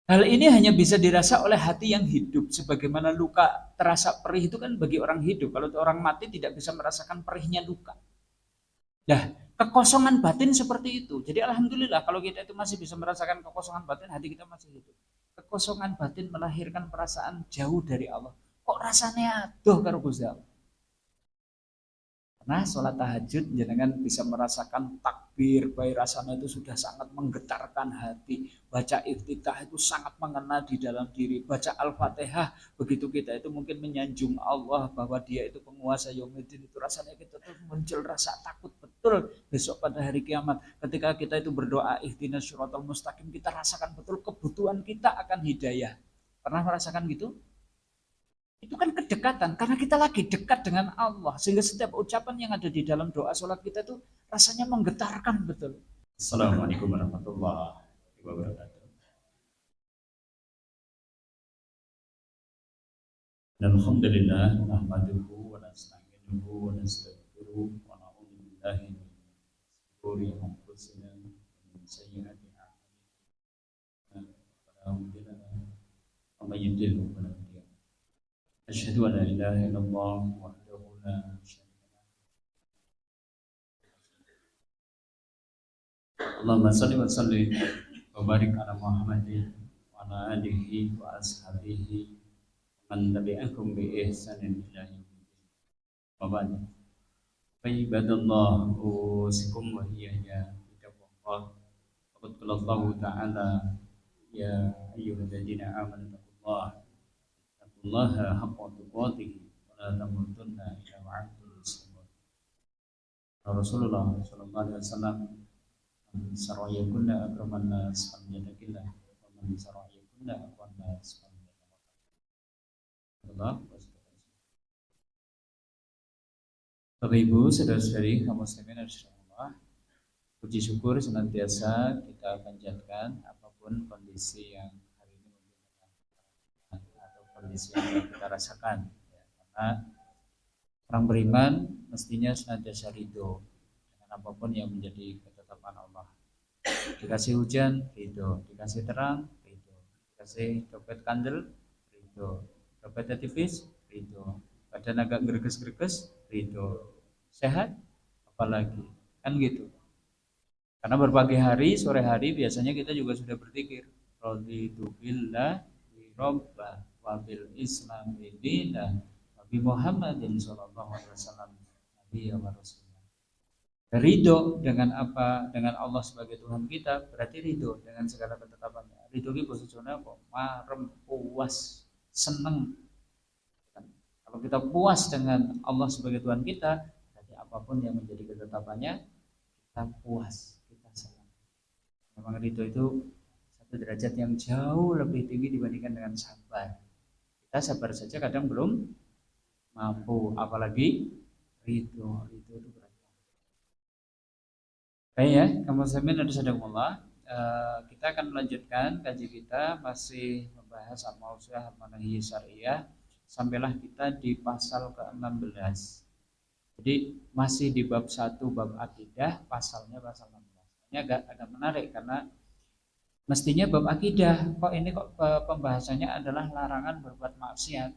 Hal ini hanya bisa dirasa oleh hati yang hidup. Sebagaimana luka terasa perih itu kan bagi orang hidup. Kalau orang mati tidak bisa merasakan perihnya luka. Nah, kekosongan batin seperti itu. Jadi alhamdulillah kalau kita itu masih bisa merasakan kekosongan batin, hati kita masih hidup. Kekosongan batin melahirkan perasaan jauh dari Allah. Kok rasanya aduh karo Gusti Allah. Nah, sholat tahajud jenengan bisa merasakan takbir baik rasanya itu sudah sangat menggetarkan hati. Baca iftitah itu sangat mengena di dalam diri. Baca Al-Fatihah begitu kita itu mungkin menyanjung Allah bahwa Dia itu penguasa Yaumiddin, itu rasanya kita tuh muncul rasa takut betul besok pada hari kiamat. Ketika kita itu berdoa ihdinas syiratal mustaqim, kita rasakan betul kebutuhan kita akan hidayah. Pernah merasakan gitu? Itu kan kedekatan karena kita lagi dekat dengan Allah sehingga setiap ucapan yang ada di dalam doa sholat kita itu rasanya menggetarkan betul. Assalamualaikum warahmatullahi wabarakatuh. Alhamdulillah nahmaduhu wa nasta'inuhu wa nastaghfiruh wa na'udzu billahi min shururi anfusina wa min sayyiati a'malina. Fala mudilla lahu wa may yudlil fala hadiya lahu. Asyhadu an la ilaha illallah wahdahu la syarika lahu. Allahumma salli wa sallim wa barik ala Muhammadin wa ala alihi wa ashabihi man tabi'akum bi ihsanin ila yaumil wa ba'd. Fa ibadallah usikum wa hiya ya taqwallah. Faqad qala Allah ta'ala ya ayyuhalladzina amanu taqullaha haqqa tuqatih wa la tamutunna illa wa antum muslimun. Rasulullah sallallahu alaihi wasallam sarayakunna akraman nas falyadakillah wa man sarayakunna aqwan nas falyadakillah. Bapak Ibu, saudara-saudari kaum muslimin insyaallah, puji syukur senantiasa kita panjatkan apapun kondisi yang hari ini atau kondisi yang kita rasakan ya, karena orang beriman mestinya senantiasa ridho dengan apapun yang menjadi ketetapan Allah. Dikasih hujan, ridho. Dikasih terang, ridho. Dikasih dompet kandel, ridho. Dompetnya tipis, ridho. Badan agak greges-greges, ridho. Sehat, apalagi. Kan gitu. Karena berbagai hari, sore hari biasanya kita juga sudah berpikir, raditu billah robba wa bil islam dinah wa bi Muhammadin sallallahu alaihi wasallam nabi wa rasul. Ridho dengan apa? Dengan Allah sebagai Tuhan kita, berarti ridho dengan segala ketetapannya. Ridho itu posisinya kok marem, puas, seneng. Kalau kita puas dengan Allah sebagai Tuhan kita, berarti apapun yang menjadi ketetapannya, kita puas, kita senang. Memang ridho itu satu derajat yang jauh lebih tinggi dibandingkan dengan sabar. Kita sabar saja kadang belum mampu, apalagi ridho. Ridho itu berat. Baik ya, kamu muslimin dan sadaqallah. Kita akan melanjutkan kaji kita masih membahas al-mausu'ah al-manahi syariah sampailah kita di pasal ke-16. Jadi masih di bab 1 bab akidah, pasalnya pasal 16. Ini agak menarik karena mestinya bab akidah kok pembahasannya adalah larangan berbuat maksiat.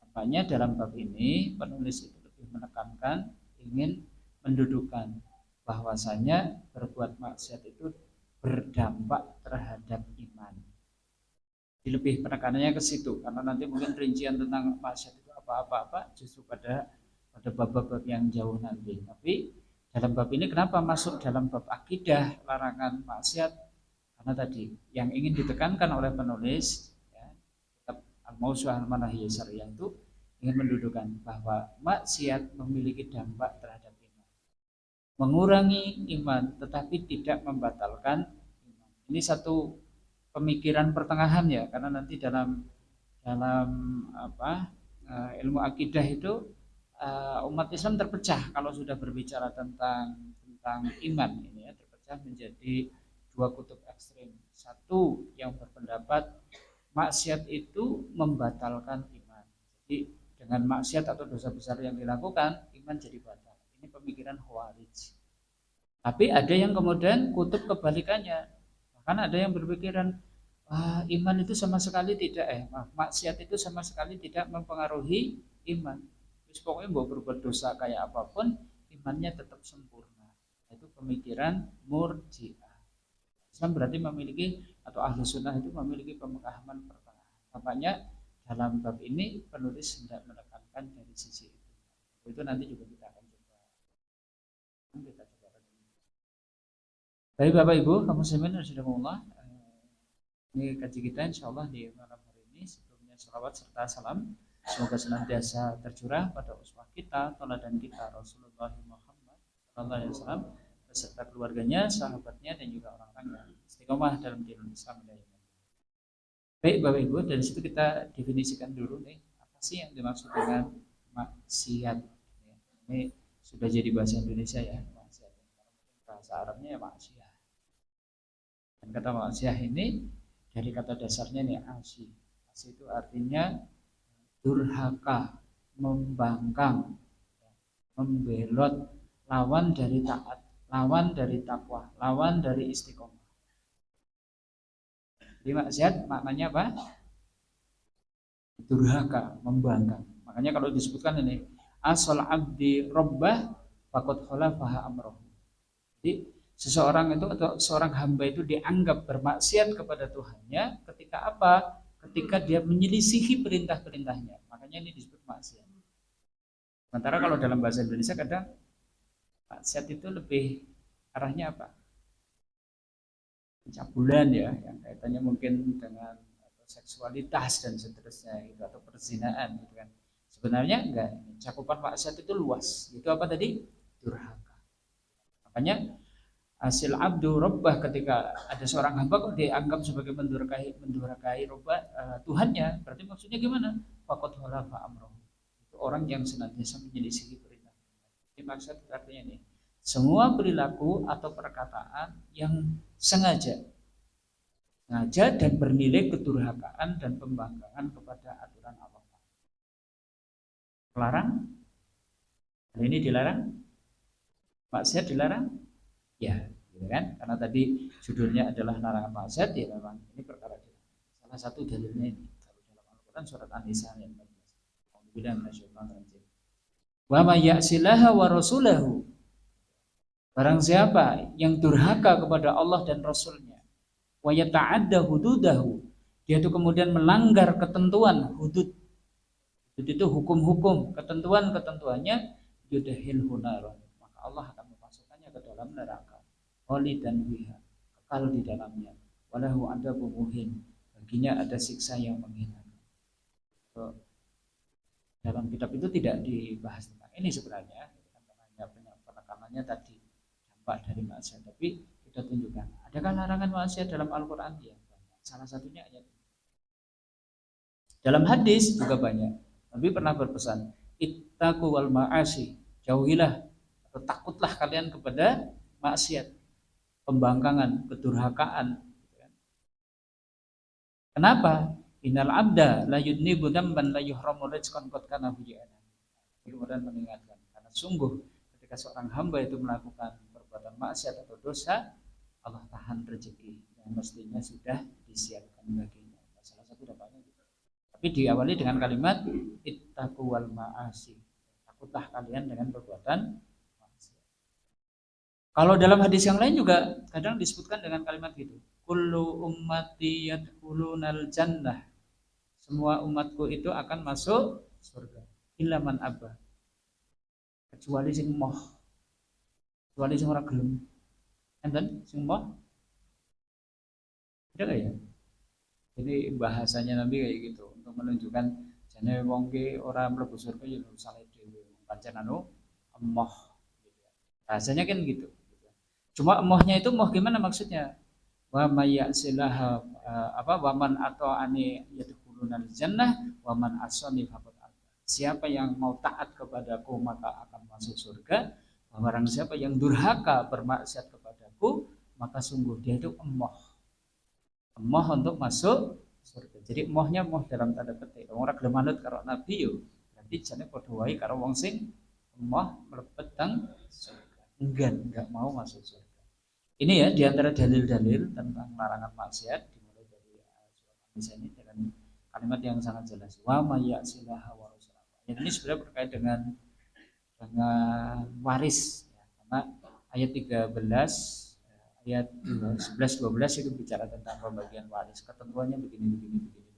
Makanya dalam bab ini penulis itu lebih menekankan ingin mendudukkan bahwasanya berbuat maksiat itu berdampak terhadap iman. Jadi lebih penekanannya ke situ karena nanti mungkin rincian tentang maksiat itu apa-apa justru pada bab-bab yang jauh nanti. Tapi dalam bab ini kenapa masuk dalam bab akidah larangan maksiat? Karena tadi yang ingin ditekankan oleh penulis ya, al-mausu'ah al-manahi syariah itu ingin mendudukan bahwa maksiat memiliki dampak terhadap mengurangi iman tetapi tidak membatalkan iman. Ini satu pemikiran pertengahan ya karena nanti dalam dalam apa ilmu akidah itu umat Islam terpecah kalau sudah berbicara tentang iman ini ya terpecah menjadi dua kutub ekstrim. Satu yang berpendapat maksiat itu membatalkan iman. Jadi dengan maksiat atau dosa besar yang dilakukan iman jadi batal. Ini pemikiran Khawarij. Tapi ada yang kemudian kutub kebalikannya. Bahkan ada yang berpikiran Iman itu sama sekali tidak maksiat itu sama sekali tidak mempengaruhi iman. Terus pokoknya mau berbuat dosa kayak apapun, imannya tetap sempurna. Itu pemikiran Murji'ah. Islam berarti memiliki, atau ahlu sunnah itu memiliki pemahaman pertengahan. Makanya dalam bab ini penulis hendak menekankan dari sisi itu. Itu nanti juga kita akan coba. Baik Bapak Ibu, kaum muslimin rahimakumullah. Ini kaji kita insya Allah di malam hari ini. Sebelumnya salawat serta salam semoga senantiasa tercurah pada uswah kita, teladan kita Rasulullah Muhammad SAW beserta keluarganya, sahabatnya dan juga orang-orang yang istiqomah dalam dinul Islam. Baik Bapak Ibu, dari situ kita definisikan dulu nih apa sih yang dimaksud dengan maksiat. Ini sudah jadi bahasa Indonesia ya, maksiat. Bahasa Arabnya ya maksiat. Dan kata maksiat ini dari kata dasarnya nih asi. Asi itu artinya durhaka, membangkang, membelot, lawan dari taat, lawan dari takwa, lawan dari istiqomah. Jadi maksiat maknanya apa? Durhaka, membangkang. Makanya kalau disebutkan ini asal abdi rabbah faqad khalafaha amroh. Jadi seseorang itu atau seorang hamba itu dianggap bermaksiat kepada Tuhannya ketika apa? Ketika dia menyelisihi perintah-perintahnya. Makanya ini disebut maksiat. Sementara kalau dalam bahasa Indonesia kadang maksiat itu lebih arahnya apa? Pencabulan ya, yang kaitannya mungkin dengan seksualitas dan seterusnya gitu, atau perzinaan gitu kan. Sebenarnya enggak, cakupan maksiat itu luas. Itu apa tadi? Durhaka. Makanya hasil abdu rabbah, ketika ada seorang hamba kok dianggap sebagai mendurhakai rabbah Tuhannya, berarti maksudnya gimana? Faqad khalafa amroh. Itu orang yang senantiasa menyelisihi perintah. Ini maksud artinya nih, semua perilaku atau perkataan yang sengaja dan bernilai kedurhakaan dan pembangkangan kepada aturan Allah. Dilarang? Hari ini dilarang? Maksiat dilarang? Ya, gitu kan? Karena tadi judulnya adalah larangan maksiat, ya memang ini perkara dilarang. Salah satu dalilnya ini kalau dalam Al-Quran surat An-Nisa ayat 14. Wa may ya'silaha wa rasulahu. Barang siapa yang durhaka kepada Allah dan Rasulnya, wa yata'adda hududahu, dia itu kemudian melanggar ketentuan hudud. Hudud itu hukum-hukum, ketentuan-ketentuannya, yudhilhu naran, maka Allah akan memasukkannya ke dalam neraka. Dan biha, kekal di dalamnya. Walahu adzabun muhin, baginya ada siksa yang menghinakan. Dalam kitab itu tidak dibahas tentang ini sebenarnya, karena penekanannya tadi dampak dari maksiat. Tapi kita tunjukkan, adakah larangan maksiat dalam Al-Quran? Ya, salah satunya ayat. Dalam hadis juga banyak. Nabi pernah berpesan, ittaqu wal ma'asi, jauhilah atau takutlah kalian kepada maksiat, pembangkangan, kedurhakaan. Kenapa? Innal abda la yudnibu dzamban la yuhramu rizqan qad kana hujana. Kemudian mengingatkan, karena sungguh ketika seorang hamba itu melakukan perbuatan maksiat atau dosa, Allah tahan rezeki yang mestinya sudah disiapkan baginya. Salah satu dampaknya gitu. Tapi diawali dengan kalimat ittaqu wal ma'asi. Takutlah kalian dengan perbuatan. Kalau dalam hadis yang lain juga kadang disebutkan dengan kalimat gitu. Kullu ummati yadkhulunal jannah. Semua umatku itu akan masuk surga. Illa man abba. Kecuali sing moh. Kecuali sing ora gelem. Enten sing moh? Ada enggak ya? Jadi bahasanya Nabi kayak gitu untuk menunjukkan jane wong ki ora mlebu surga ya saleh dhewe. Pancen anu emoh. Bahasanya kan gitu. Cuma emohnya itu emoh gimana maksudnya? Wa may ya'silaha wa man ata'ani yadkhulunal jannah wa man asani faqad aba. Siapa yang mau taat kepadaku maka akan masuk surga. Barang siapa yang durhaka bermaksiat kepadaku maka sungguh dia itu emoh. Emoh untuk masuk surga. Jadi emohnya emoh dalam tanda petik. Ora gelem manut karo Nabi yo. Berarti jane padha wae karo wong sing emoh mlebet teng surga. Enggak mau masuk surga. Ini ya diantara dalil-dalil tentang larangan maksiat, dimulai dari Misalnya dengan kalimat yang sangat jelas, wa may ya'sillaha wa rasulahu. Ini sebenarnya berkait dengan waris ya, karena ayat 13 ayat 11 12 itu bicara tentang pembagian waris, ketentuannya begini begini begini.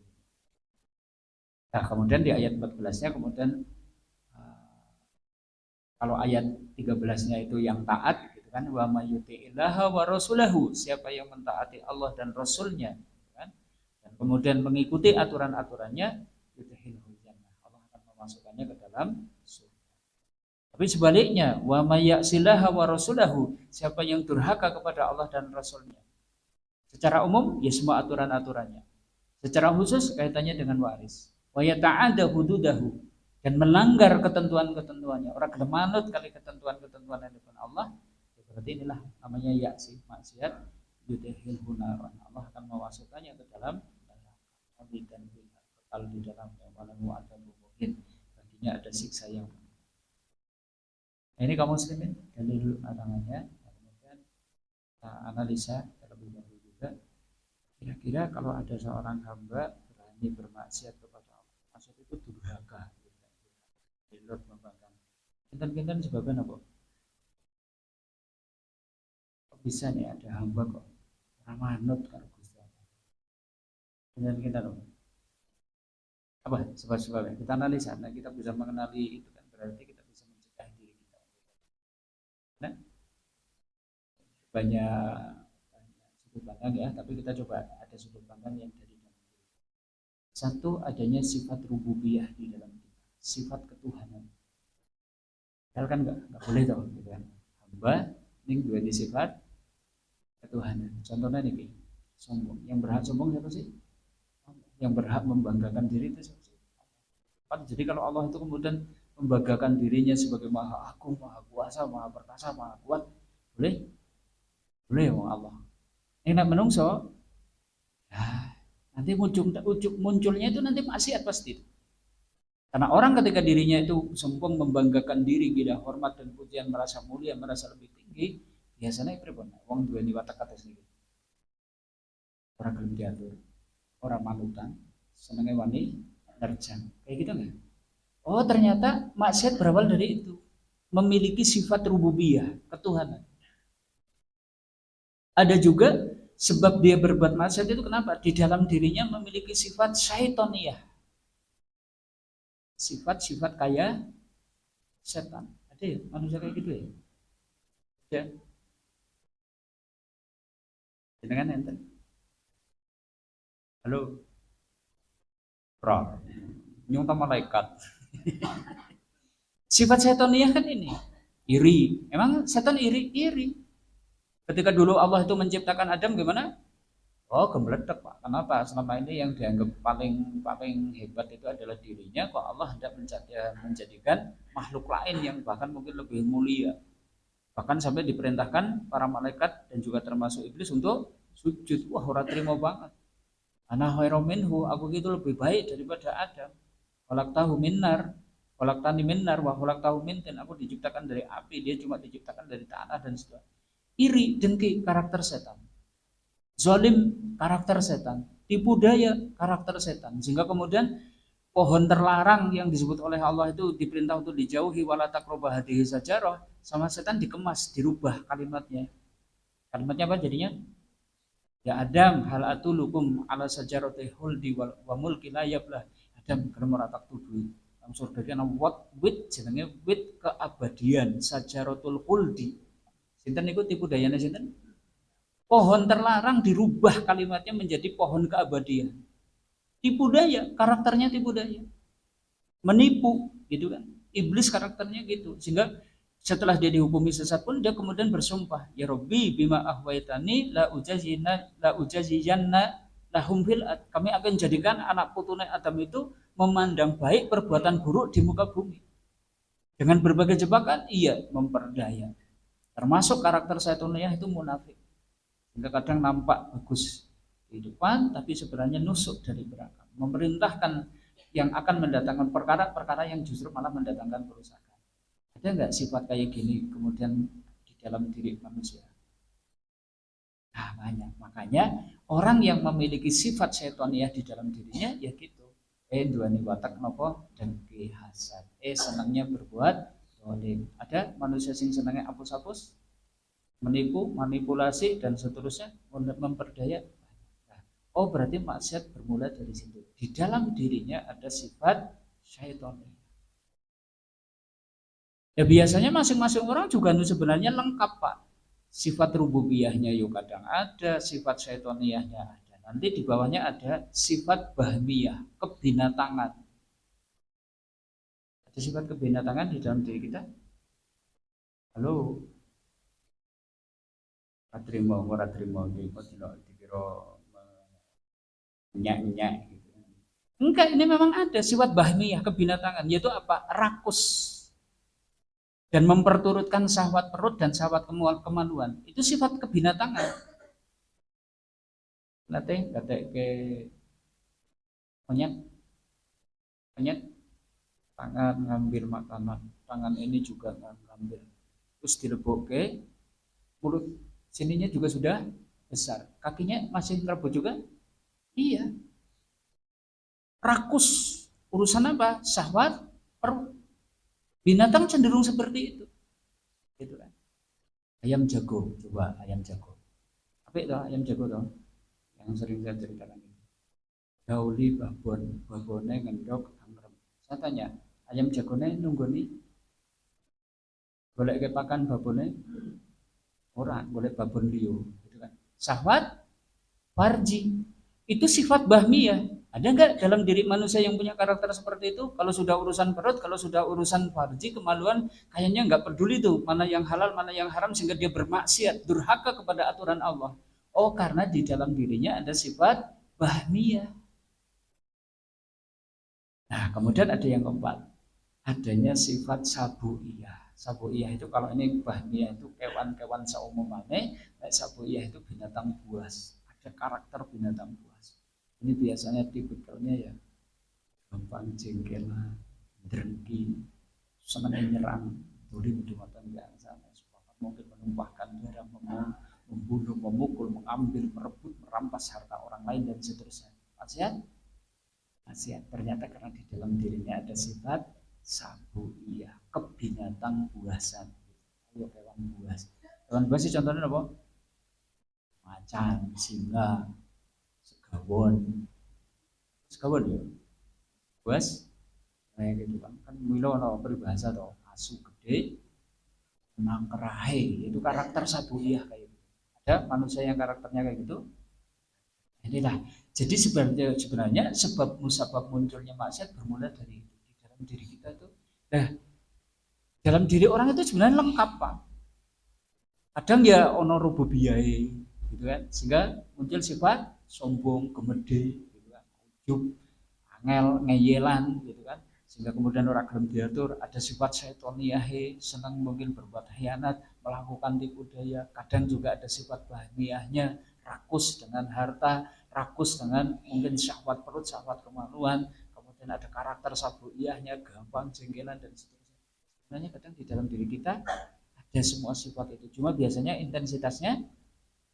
Nah, kemudian di ayat 14-nya kemudian kalau ayat 13-nya itu yang taat gitu kan, wa may yuti'illaha wa rasulahu, siapa yang mentaati Allah dan Rasulnya gitu kan, dan kemudian mengikuti aturan-aturannya, yudkhilhul jannah, Allah akan memasukkannya ke dalam surga. Tapi sebaliknya, wa may ya'sillaha wa rasulahu, siapa yang durhaka kepada Allah dan Rasulnya. Secara umum ya semua aturan-aturannya. Secara khusus kaitannya dengan waris. Wa yata'adda hududahu, dan melanggar ketentuan-ketentuannya. Orang gelem manut kali ketentuan-ketentuan yang diberikan Allah, ya berarti inilah namanya ya'si, maksiat, yudkhilhu naran. Allah akan memasukkannya ke dalam dan kekal di dalamnya, walahu adzabun muhin. Baginya ada siksa yang. Nah, ini kaum muslimin dalil larangannya. Kemudian kita analisa terlebih dahulu juga. Kira-kira kalau ada seorang hamba berani bermaksiat kepada Allah, maksud itu durhaka, dilur membangkang. Kinten-kinten sebabnya apa? Kok bisa nih ada hamba kok ramanut karo Gusti Allah? Kinten-kinten apa? Sebab-sebabnya kita analisa. Nah, kita bisa mengenali itu kan berarti kita bisa mencegah diri kita. Nah, banyak sudut pandang ya, tapi kita coba ada sudut pandang yang dari dalam diri. Satu, adanya sifat rububiyah di dalam kita, sifat ketuhanan. Padahal kan nggak boleh tau, gitu kan? Hamba ini dua sifat ketuhanan. Contohnya nih, sombong. Yang berhak sombong siapa sih? Yang berhak membanggakan diri itu siapa sih? Jadi kalau Allah itu kemudian membanggakan dirinya sebagai maha agung, maha kuasa, maha perkasa, maha kuat, boleh? Boleh ya Allah. Yang nak menungso, nanti munculnya itu nanti maksiat pasti. Karena orang ketika dirinya itu sombong, membanggakan diri, gila hormat dan pujian, merasa mulia, merasa lebih tinggi, biasanya pripun? Wong duweni watak atas niki. Orang gelem diatur, orang manutan, senenge wani nerjang. Kayak gitu enggak? Oh, ternyata maksiat berawal dari itu. Memiliki sifat rububiyah, ketuhanan. Ada juga sebab dia berbuat maksiat itu kenapa? Di dalam dirinya memiliki sifat syaitoniyah. Sifat-sifat kayak setan. Ada ya manusia kayak gitu ya? Ya. Jenengan enten. Halo. Bro. Nyunta malaikat. Sifat setaniyah kan ini. Iri. Emang setan iri? Iri. Ketika dulu Allah itu menciptakan Adam gimana? Oh, gembledek Pak. Kenapa? Selama ini yang dianggap paling hebat itu adalah dirinya, kok Allah hendak menjadikan makhluk lain yang bahkan mungkin lebih mulia. Bahkan sampai diperintahkan para malaikat dan juga termasuk iblis untuk sujud. Wah, ora terima banget. Ana khairu minhu, aku itu lebih baik daripada Adam. Khalaqtahu minnar, khalaqtani minnar wa khalaqtahu min tin. Aku diciptakan dari api, dia cuma diciptakan dari tanah dan sebagainya. Iri, dengki, karakter setan. Zalim, karakter setan. Tipu daya, karakter setan. Sehingga kemudian pohon terlarang yang disebut oleh Allah itu diperintah untuk dijauhi, wala taqrabah hadhihi sajarah, sama setan dikemas, dirubah kalimatnya. Kalimatnya apa jadinya? Ya Adam, hal atulukum ala sajarati huldi wa mulki la yablah. Adam gelem ora tak tuduhi. Nang surga iki ana wit jenenge wit keabadian, sajaratul huldi. Sinten niku tipu dayane sinten? Pohon terlarang dirubah kalimatnya menjadi pohon keabadian. Tipu daya, karakternya tipu daya. Menipu, gitu kan. Iblis karakternya gitu. Sehingga setelah dia dihukumi sesat pun dia kemudian bersumpah, ya Rabbi bima ahwaitani la ujaziyanna lahum fil ad. Kami akan jadikan anak putune Adam itu memandang baik perbuatan buruk di muka bumi. Dengan berbagai jebakan, ia memperdaya. Termasuk karakter syaitaniyah itu munafik. Hingga kadang nampak bagus di depan, tapi sebenarnya nusuk dari belakang. Memerintahkan yang akan mendatangkan perkara-perkara yang justru malah mendatangkan kerusakan. Ada nggak sifat kayak gini kemudian di dalam diri manusia? Nah, banyak. Makanya orang yang memiliki sifat syaitoniyah di dalam dirinya ya gitu. Duani watak nopo dengki hasad. Senangnya berbuat dolim. Ada manusia sing senangnya hapus-hapus, menipu, manipulasi dan seterusnya, memperdaya. Oh berarti maksiat bermula dari situ. Di dalam dirinya ada sifat syaitoniyah. Ya biasanya masing-masing orang juga sebenarnya lengkap Pak. Sifat rububiyahnya yuk kadang ada, sifat syaitoniyahnya ada. Nanti di bawahnya ada sifat bahmiyah, kebinatangan. Ada sifat kebinatangan di dalam diri kita. Halo. Katrimo, ora trimo iki kok dikira nyak-nyak gitu. Enggak, ini memang ada sifat bahmiyah, kebinatangan, yaitu apa? Rakus dan memperturutkan syahwat perut dan syahwat kemaluan. Itu sifat kebinatangan. Nanti kata ke monyet tangan ngambil makanan, tangan ini juga ngambil, terus dilebok ke mulut, sininya juga sudah besar, kakinya masih ngerebut juga, iya, rakus. Urusan apa? Syahwat perut. Binatang cenderung seperti itu, gitu kan. Ayam jago, coba ayam jago. Apa itu ayam jago dong? Yang sering saya ceritakan ini. Dauli babone ngendok anggrem. Saya tanya, ayam jagone nunggu nih, boleh kepakan babone? Orang boleh babon liu, gitu kan. Syahwat farji itu sifat bahmiyah. Ada nggak dalam diri manusia yang punya karakter seperti itu? Kalau sudah urusan perut, kalau sudah urusan farji, kemaluan, kayaknya nggak peduli tuh mana yang halal, mana yang haram, sehingga dia bermaksiat, durhaka kepada aturan Allah. Oh, karena di dalam dirinya ada sifat bahmiyah. Nah, kemudian ada yang keempat, adanya sifat sabuiyah. Sabuiyah itu kalau ini bahmiyah itu kewan-kewan seumumane, sabuiyah itu binatang buas. Ada karakter binatang buas. Ini biasanya tipikalnya ya gampang jengkelan, drengki, senang menyerang, dolim dumatan yang sana, mungkin menumpahkan darah, membunuh, memukul, mengambil, merebut, merampas harta orang lain dan seterusnya. Maksiat. Ternyata karena di dalam dirinya ada sifat sabuiyah, kebinatang buasan. Ayo kewan buas. Kewan buas sih contohnya apa? Macan, singa, segawon ya buas kayak gitu kan milo no peribahasa toh asu gede menang kerahe, itu karakter sabuiyah kayak gitu. Ada manusia yang karakternya kayak gitu. Inilah jadi sebenarnya sebab musabab munculnya maksiat bermula dari itu di dalam diri kita tuh. Nah dalam diri orang itu sebenarnya lengkap Pak, kadang ya ono rububiyai gitu kan, sehingga muncul sifat sombong, gemede, gitu kan, ujub, angel, ngeyelan, gitu kan, sehingga kemudian orang gelem diatur. Ada sifat syaitoniyahe, senang mungkin berbuat khianat, melakukan tipu daya. Kadang juga ada sifat bahmiyahnya, rakus dengan harta, rakus dengan mungkin syahwat perut, syahwat kemaluan. Kemudian ada karakter sabuiyahnya, gampang, jengkelan dan seterusnya. Sebenarnya kadang di dalam diri kita ada semua sifat itu, cuma biasanya intensitasnya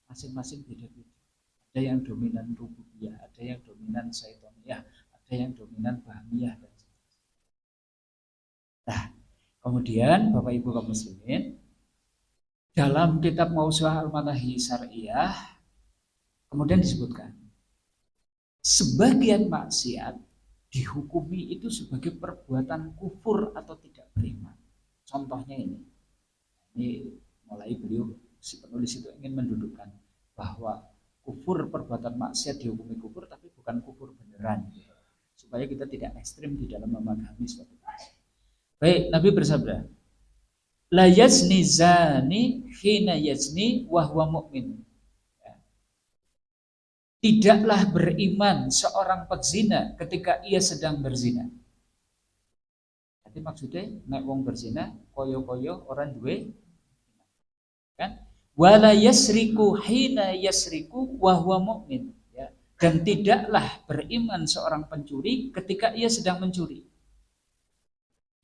masing-masing beda-beda. Ada yang dominan rububiyah, ada yang dominan syaitoniyah, ada yang dominan bahmiyah dan seterusnya. Nah, kemudian Bapak Ibu kaum muslimin, dalam kitab Mausu'ah Al-Manahi Syar'iyah kemudian disebutkan sebagian maksiat dihukumi itu sebagai perbuatan kufur atau tidak beriman. Contohnya ini mulai beliau si penulis itu ingin mendudukkan bahwa kufur, perbuatan maksiat dihukumi kufur, tapi bukan kufur beneran, gitu. Supaya kita tidak ekstrim di dalam memahami suatu maksiat. Baik, Nabi bersabda, la yazni zani hina yazni wa huwa mu'min. Tidaklah beriman seorang pezina ketika ia sedang berzina. Jadi maksudnya nek wong berzina koyo-koyo orang duwe kan? Wala yasriku hina yasriku wa huwa mu'min, ya. Dan tidaklah beriman seorang pencuri ketika ia sedang mencuri.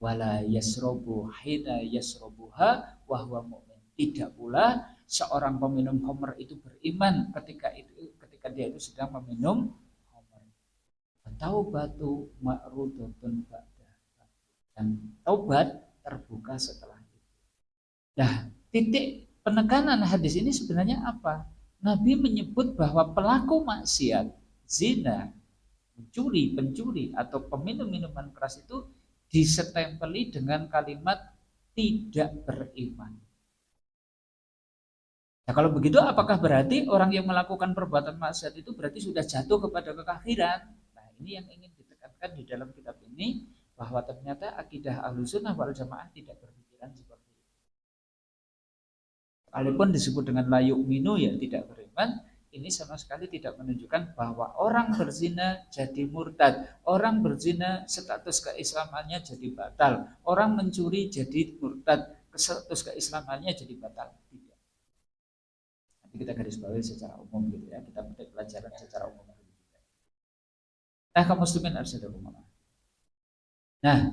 Wala yasrobu hina yasrobuha wa huwa mu'min. Tidak pula seorang peminum khamr itu beriman ketika ketika dia itu sedang meminum khamr. Taubatu ma'rudatun ba'da, dan taubat terbuka setelah itu. Nah, titik penekanan hadis ini sebenarnya apa? Nabi menyebut bahwa pelaku maksiat, zina, pencuri atau peminum minuman keras itu disetempeli dengan kalimat tidak beriman. Nah, kalau begitu apakah berarti orang yang melakukan perbuatan maksiat itu berarti sudah jatuh kepada kekafiran? Nah, ini yang ingin ditekankan di dalam kitab ini, bahwa ternyata akidah Ahlussunnah wal Jamaah tidak berpikiran seperti itu. Walaupun disebut dengan la yu'minu, ya tidak beriman, ini sama sekali tidak menunjukkan bahwa orang berzina jadi murtad, orang berzina status keislamannya jadi batal, orang mencuri jadi murtad, status keislamannya jadi batal. Tidak. Nanti kita garis bawahi secara umum gitu ya, kita petik pelajaran secara umum. Nah, kaum muslimin arsyadakumullah. Nah,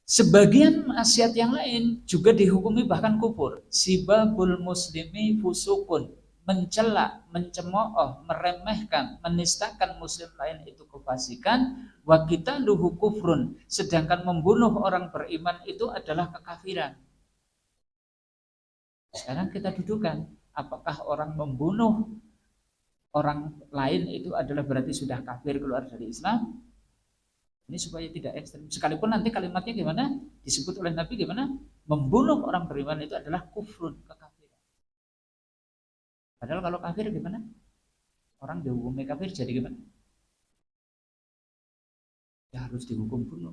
sebagian maksiat yang lain juga dihukumi bahkan kufur. Sibabul muslimi fusukun, mencela, mencemooh, meremehkan, menistakan muslim lain itu kefasikan. Wa qitaluhu kufrun, sedangkan membunuh orang beriman itu adalah kekafiran. Sekarang kita dudukan, apakah orang membunuh orang lain itu adalah berarti sudah kafir, keluar dari Islam? Ini supaya tidak ekstrem. Sekalipun nanti kalimatnya gimana? Disebut oleh Nabi gimana? Membunuh orang beriman itu adalah kufrun, kekafiran. Padahal kalau kafir gimana? Orang dihukumi kafir jadi gimana? Ya harus dihukum bunuh.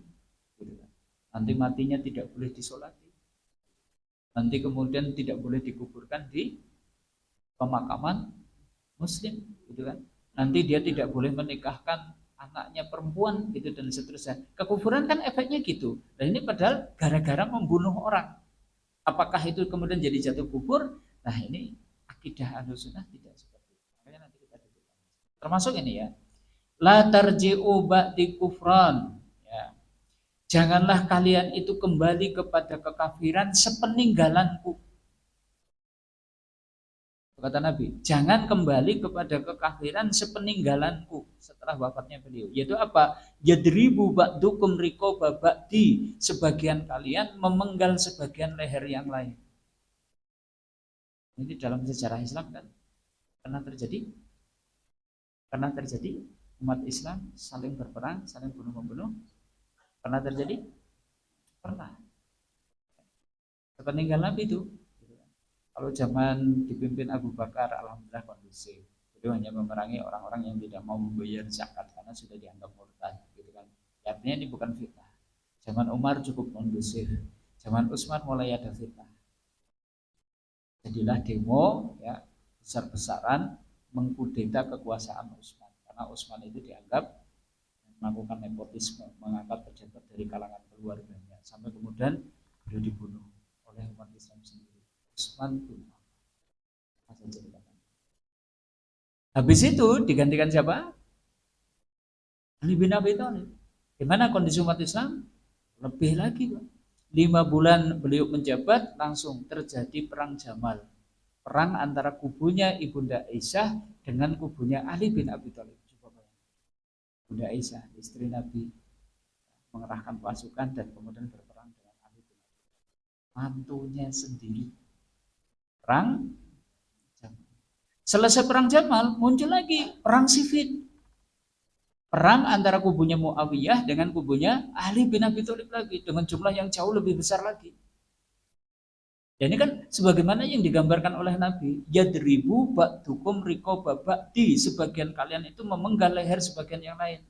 Gitu kan. Nanti matinya tidak boleh disolati. Nanti kemudian tidak boleh dikuburkan di pemakaman muslim. Gitu kan. Nanti dia tidak boleh menikahkan anaknya perempuan gitu dan seterusnya. Kekufuran kan efeknya gitu. Dan ini padahal gara-gara membunuh orang. Apakah itu kemudian jadi jatuh kufur? Nah, ini akidah Ahlussunnah tidak seperti itu. Makanya nanti kita dudukkan. Termasuk ini ya. La tarji'u ba'di kufran. Ya. Janganlah kalian itu kembali kepada kekafiran sepeninggalanku. Kata Nabi, jangan kembali kepada kekafiran sepeninggalanku, setelah wafatnya beliau. Yaitu apa? Yadribu ba'dukum riqaba ba'di, sebagian kalian memenggal sebagian leher yang lain. Ini dalam sejarah Islam kan pernah terjadi umat Islam saling berperang, saling bunuh-membunuh. Pernah terjadi? Pernah. Sepeninggal Nabi itu. Kalau zaman dipimpin Abu Bakar, alhamdulillah kondusif. Itu hanya memerangi orang-orang yang tidak mau membayar zakat karena sudah dianggap murtad, gitu kan. Artinya ini bukan fitnah. Zaman Umar cukup kondusif. Zaman Utsman mulai ada fitnah. Jadilah demo, ya, besar-besaran mengkudeta kekuasaan Utsman. Karena Utsman itu dianggap melakukan nepotisme, mengangkat pejabat dari kalangan keluarganya, sampai kemudian beliau dibunuh oleh umat Islam sendiri. Utsman bin Affan. Habis itu digantikan siapa? Ali bin Abi Thalib. Gimana kondisi umat Islam? Lebih lagi, Pak. 5 bulan beliau menjabat, langsung terjadi perang Jamal. Perang antara kubunya Ibunda Aisyah dengan kubunya Ali bin Abi Thalib. Coba bayangkan. Ibunda Aisyah, istri Nabi, mengerahkan pasukan dan kemudian berperang dengan Ali bin Abi Thalib. Mantunya sendiri. Perang Jamal. Selesai perang Jamal, muncul lagi perang Siffin. Perang antara kubunya Muawiyah dengan kubunya Ali bin Abi Thalib lagi, dengan jumlah yang jauh lebih besar lagi. Dan ini kan sebagaimana yang digambarkan oleh Nabi, yadribu ba'dukum riqaba ba'di, sebagian kalian itu memenggal leher sebagian yang lain.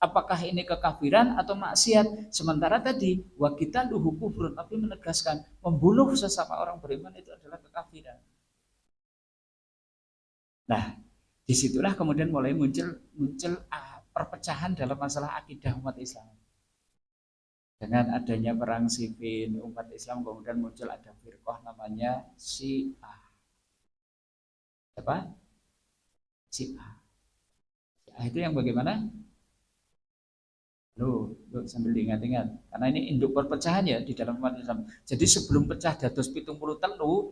Apakah ini kekafiran atau maksiat? Sementara tadi wa qitaluhu kufrun, tapi menegaskan membunuh sesama orang beriman itu adalah kekafiran. Nah, disitulah kemudian mulai muncul perpecahan dalam masalah akidah umat Islam. Dengan adanya perang Siffin, umat Islam kemudian muncul ada firqah namanya Syiah. Apa? Syiah. Syiah itu yang bagaimana? Loh, sambil diingat-ingat. Karena ini induk perpecahan ya di dalam umat Islam. Jadi sebelum pecah dados 73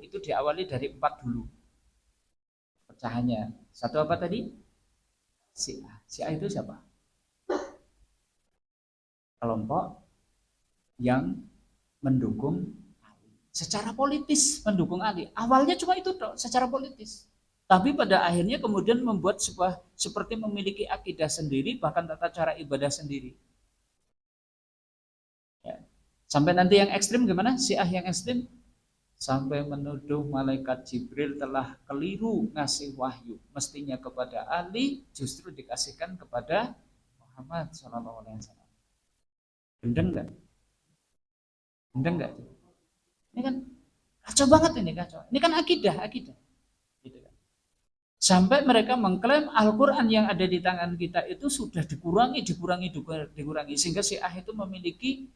itu diawali dari 4 dulu. Pecahannya. Satu apa tadi? Syiah. Syiah itu siapa? Kelompok yang mendukung Ali. Secara politis mendukung Ali. Awalnya cuma itu toh, secara politis. Tapi pada akhirnya kemudian membuat sebuah seperti memiliki akidah sendiri, bahkan tata cara ibadah sendiri. Ya. Sampai nanti yang ekstrim gimana? Syiah yang ekstrim sampai menuduh malaikat Jibril telah keliru ngasih wahyu, mestinya kepada Ali, justru dikasihkan kepada Muhammad SAW. Gendeng nggak? Gendeng nggak? Ini kan kacau banget ini, kacau. Ini kan akidah. Gitu kan. Sampai mereka mengklaim Al-Quran yang ada di tangan kita itu sudah dikurangi, sehingga Syiah itu memiliki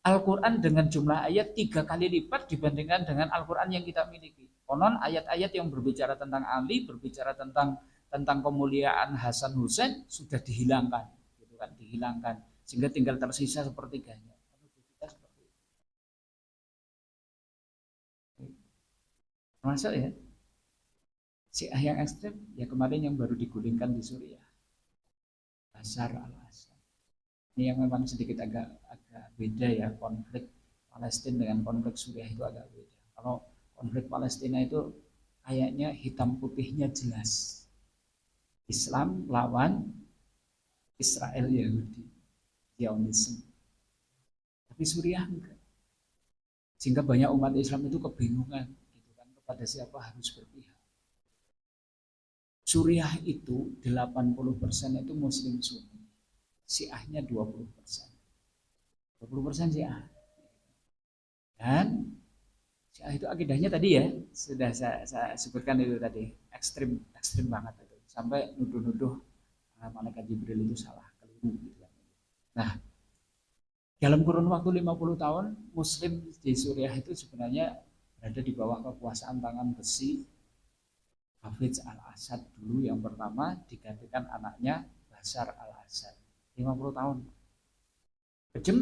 Al-Quran dengan jumlah ayat 3 kali lipat dibandingkan dengan Al-Quran yang kita miliki. Konon ayat-ayat yang berbicara tentang Ali, berbicara tentang kemuliaan Hasan Husain sudah dihilangkan, gitu kan, dihilangkan, sehingga tinggal tersisa sepertiganya. Termasuk ya, Syiah yang ekstrem, ya kemarin yang baru digulingkan di Suriah, Bashar al-Assad. Ini yang memang sedikit agak beda ya, konflik Palestina dengan konflik Suriah itu agak beda. Kalau konflik Palestina itu kayaknya hitam putihnya jelas. Islam lawan Israel Yahudi, Zionisme. Tapi Suriah enggak. Sehingga banyak umat Islam itu kebingungan gitu kan, kepada siapa harus berpihak. Suriah itu 80% itu Muslim Sunni. Syiahnya 20%. 20% Syiah. Dan Syiah itu akidahnya tadi ya, sudah saya sebutkan itu tadi, ekstrim banget itu. Sampai nuduh-nuduh malaikat Jibril itu salah, keliru gitu. Nah, dalam kurun waktu 50 tahun, Muslim di Suriah itu sebenarnya berada di bawah kekuasaan tangan besi Hafidz al-Assad dulu yang pertama, digantikan anaknya Bashar al-Assad. 50 tahun. Kejam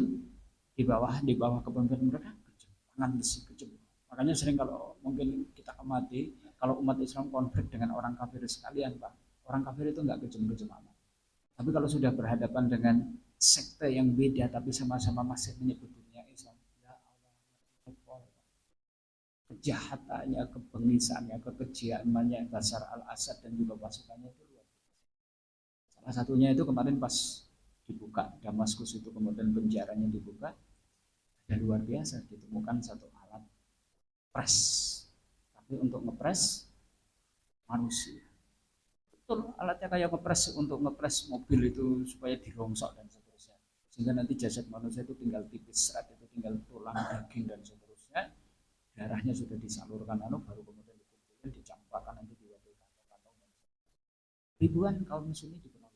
di bawah kepemimpinan mereka, kejam, tangan besi kejam. Makanya sering kalau mungkin kita amati, kalau umat Islam konflik dengan orang kafir sekalian, Pak, orang kafir itu enggak kejam-kejam amat. Tapi kalau sudah berhadapan dengan sekte yang beda tapi sama-sama masih menyebut dunia Islam, ya Allah, kejahatannya, kebengisannya, kekejiannya Bashar al-Assad dan juga pasukannya itu luar biasa. Salah satunya itu kemarin pas dibuka Damaskus itu, kemudian penjaranya dibuka, dan luar biasa ditemukan satu alat press, tapi untuk ngepres manusia. Betul, alatnya kayak ngepres, untuk ngepres mobil itu supaya dirongsok dan seterusnya, sehingga nanti jasad manusia itu tinggal tipis serat, itu tinggal tulang, daging dan seterusnya. Darahnya sudah disalurkan baru kemudian dikumpulkan, dicampakkan, nanti diwadai kantong-kantong. Ribuan kaum muslimin diperlakukan.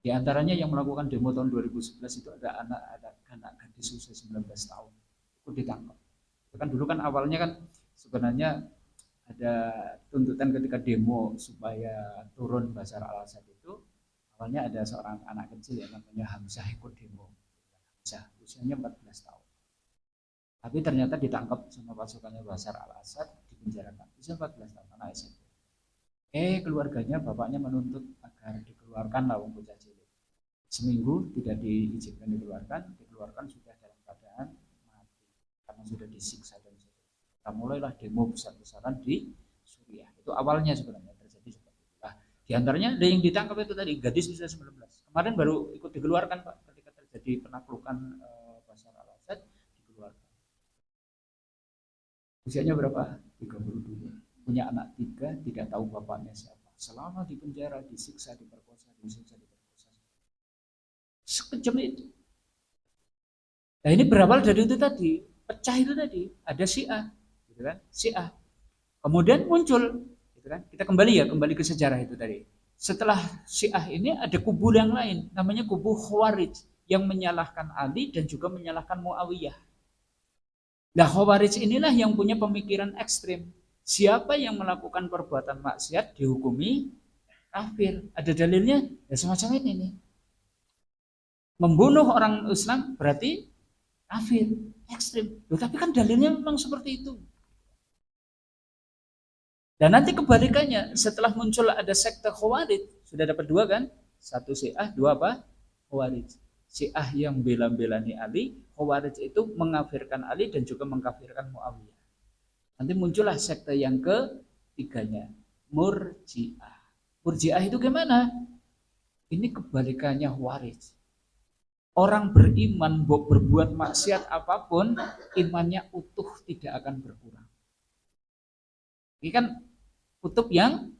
Di antaranya yang melakukan demo tahun 2011 itu ada anak gadis usia 19 tahun itu ditangkap. Itu kan dulu kan awalnya kan sebenarnya ada tuntutan ketika demo supaya turun Bashar al-Assad itu, awalnya ada seorang anak kecil yang namanya Hamzah ikut demo. Hamzah usianya 14 tahun. Tapi ternyata ditangkap sama pasukannya Bashar al-Assad, dipenjarakan. Usia 14 tahun, anak SMP. Keluarganya, bapaknya menuntut agar dikeluarkan lawang bocah cilik. Seminggu tidak diizinkan dikeluarkan sudah dalam keadaan mati karena sudah disiksa dan seterusnya. Mulailah demo besar-besaran di Suriah. Itu awalnya sebenarnya terjadi seperti itu. Nah, di antaranya ada yang ditangkap itu tadi, gadis usia 19. Kemarin baru ikut dikeluarkan, Pak, ketika terjadi penaklukan Bashar al-Assad, dikeluarkan. Usianya berapa? 32. Punya anak 3, tidak tahu bapaknya siapa. Selama di penjara, disiksa, diperkosa. Sekejam itu. Nah, ini berawal dari itu tadi, pecah itu tadi, ada Syiah, gitu kan? Syiah. Kemudian muncul, gitu kan? Kita kembali ke sejarah itu tadi. Setelah Syiah ini ada kubu yang lain, namanya kubu Khawarij, yang menyalahkan Ali dan juga menyalahkan Muawiyah. Nah, Khawarij inilah yang punya pemikiran ekstrim. Siapa yang melakukan perbuatan maksiat dihukumi kafir. Ada dalilnya? Ya semacam ini nih. Membunuh orang Islam berarti kafir, ekstrim. Loh, tapi kan dalilnya memang seperti itu. Dan nanti kebalikannya, setelah muncul ada sekte Khawarij, Sudah dapat dua kan? Satu Syiah, dua apa? Khawarij. Syiah yang bela-belani Ali, Khawarij itu mengkafirkan Ali dan juga mengkafirkan Muawiyah. Nanti muncullah sekte yang ketiganya, Murji'ah. Murji'ah itu gimana? Ini kebalikannya Khawarij. Orang beriman berbuat maksiat apapun, imannya utuh, tidak akan berkurang. Ini kan kutub yang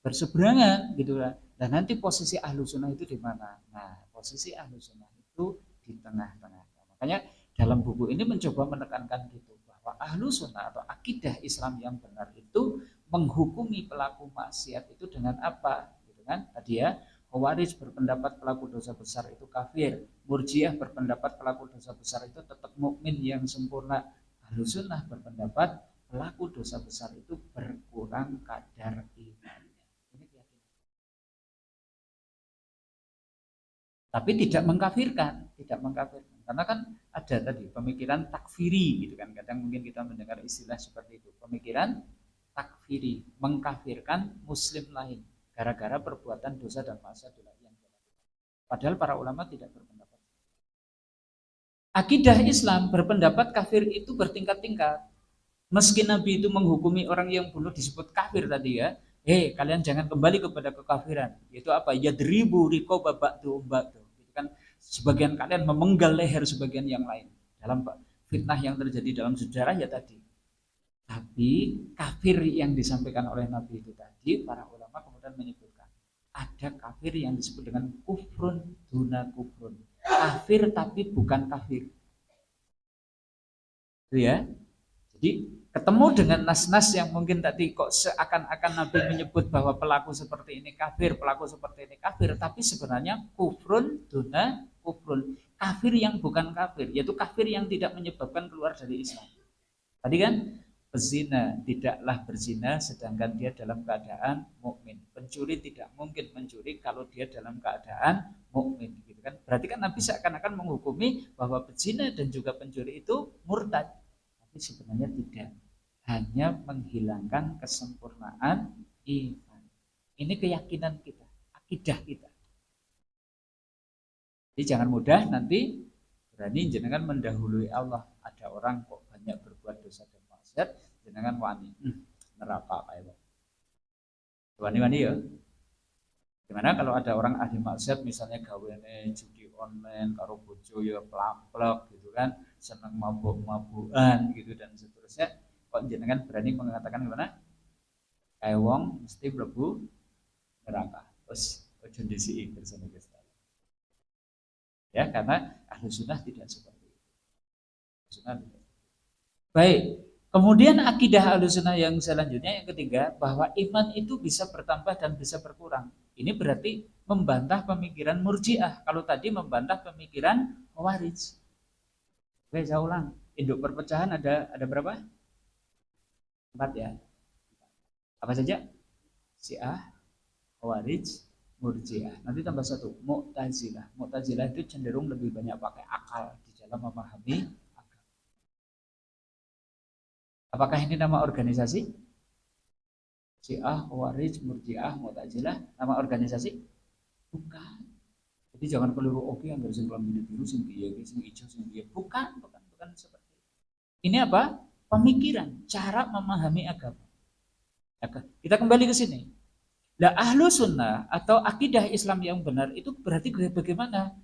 berseberangan gitu kan. Dan nanti posisi ahlu sunnah itu di mana? Nah, posisi ahlu sunnah itu di tengah-tengah. Makanya dalam buku ini mencoba menekankan gitu bahwa ahlu sunnah atau akidah Islam yang benar itu menghukumi pelaku maksiat itu dengan apa? Gitu kan? Tadi ya, Khawarij berpendapat pelaku dosa besar itu kafir. Murji'ah berpendapat pelaku dosa besar itu tetap mukmin yang sempurna. Ahlu sunnah berpendapat pelaku dosa besar itu berkurang kadar imannya. Ini keyakinan. Tapi tidak mengkafirkan, Karena kan ada tadi pemikiran takfiri gitu kan. Kadang mungkin kita mendengar istilah seperti itu. Pemikiran takfiri, mengkafirkan muslim lain gara-gara perbuatan dosa dan maksiat yang dilakukan. Padahal para ulama tidak berpendapat. Akidah Islam berpendapat kafir itu bertingkat-tingkat. Meski Nabi itu menghukumi orang yang bunuh disebut kafir tadi ya, kalian jangan kembali kepada kekafiran. Yaitu apa? Yadribu riqaba ba'du ba'du. Itu kan sebagian kalian memenggal leher sebagian yang lain. Dalam fitnah yang terjadi dalam sejarah ya tadi. Tapi kafir yang disampaikan oleh Nabi itu tadi, para ulama kemudian menyebutkan ada kafir yang disebut dengan kufrun duna kufrun. Kafir tapi bukan kafir. Itu ya. Jadi ketemu dengan nas-nas yang mungkin tadi kok seakan-akan Nabi menyebut bahwa pelaku seperti ini kafir, tapi sebenarnya kufrun duna kufrun. Kafir yang bukan kafir, yaitu kafir yang tidak menyebabkan keluar dari Islam. Tadi kan pezina tidaklah berzina sedangkan dia dalam keadaan mukmin. Pencuri tidak mungkin mencuri kalau dia dalam keadaan mukmin, gitu kan? Berarti kan Nabi seakan-akan menghukumi bahwa pezina dan juga pencuri itu murtad. Tapi sebenarnya tidak, hanya menghilangkan kesempurnaan iman. Ini keyakinan kita, akidah kita. Jadi jangan mudah nanti berani jenengan mendahului Allah. Ada orang kok banyak berbuat dosa dan maksiat, jenengan wani neraka kayak wani ya. Gimana kalau ada orang ahli maksiat misalnya gaweane judi online karo bojo ya plamplek gitu kan, seneng mabuk-mabukan gitu dan seterusnya, kok jenengan berani mengatakan gimana? Kayak wong mesti mlebu neraka. Terus ojo ndisiki bersama Gusti. Ya, karena ahli sunnah tidak seperti itu. Sunnah tidak. Baik, kemudian akidah ahli sunnah yang selanjutnya yang ketiga, bahwa iman itu bisa bertambah dan bisa berkurang. Ini berarti membantah pemikiran Murji'ah. Kalau tadi membantah pemikiran Khawarij. Oke, saya ulang. Induk perpecahan ada berapa? 4 ya. Apa saja? Syiah, Khawarij, Murji'ah. Nanti tambah 1, Mu'tazilah. Mu'tazilah itu cenderung lebih banyak pakai akal di dalam memahami agama. Apakah ini nama organisasi? Syiah, Khawarij, Murji'ah, Mu'tazilah, nama organisasi? Bukan. Jadi jangan keliru oke yang sing kelambi biru, sing piye, sing hijau, sing piye. Bukan seperti itu. Ini apa? Pemikiran, cara memahami agama. Kita kembali ke sini. Lah ahlu sunnah atau akidah Islam yang benar itu berarti bagaimana?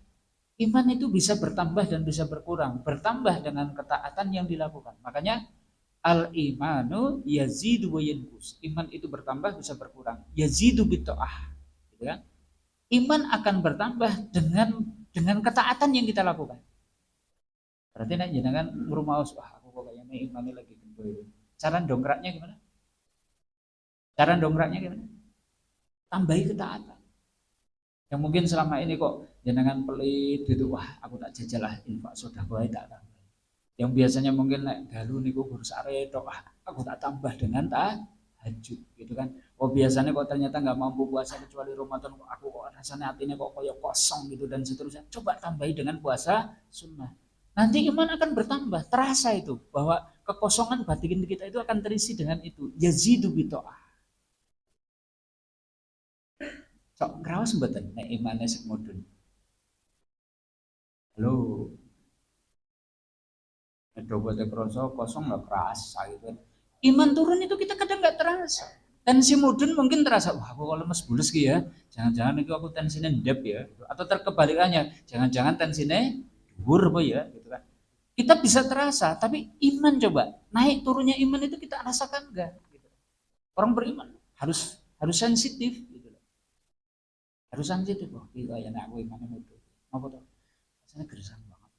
Iman itu bisa bertambah dan bisa berkurang. Bertambah dengan ketaatan yang dilakukan. Makanya al-imanu yazidu wa yanqus. Iman itu bertambah bisa berkurang. Yazidu bitta'ah. Gitu kan? Iman akan bertambah dengan ketaatan yang kita lakukan. Berarti nek jenengan ngrumaos, wah aku kok kayaknya imannya lagi gendul. Cara dongkraknya gimana? Tambahi ketaatan. Yang mungkin selama ini kok jenengan pelit gitu, wah aku tak jajalah infak sedekah tak tambah. Yang biasanya mungkin nek dalu niku guru sare tok, aku tak tambah dengan tahajud gitu kan. Oh biasanya kok ternyata nggak mampu puasa kecuali Ramadan, kok aku kok rasanya hatinya kok koyo kosong gitu dan seterusnya. Coba tambahi dengan puasa sunnah. Nanti iman akan bertambah, terasa itu bahwa kekosongan batin kita itu akan terisi dengan itu. Yazidu bi ta'ah. Sok ngraos mboten nek imane sing mudhun. Halo, dobote kroso kosong nggak kerasa gitu. Iman turun itu kita kadang nggak terasa. Tensi mudun mungkin terasa, wah aku kalau lemes bulus gitu ya, jangan-jangan itu aku tensinya ndep ya, atau terkebalikannya, jangan-jangan tensinya dhuwur apa ya, gitu kan. Kita bisa terasa, tapi iman coba, naik turunnya iman itu kita rasakan enggak? Gitu. Orang beriman harus harus sensitif, gitu. Harus sensitif, wah gitu ya, nak aku imannya mudun. Apa tuh? Rasanya gersang banget,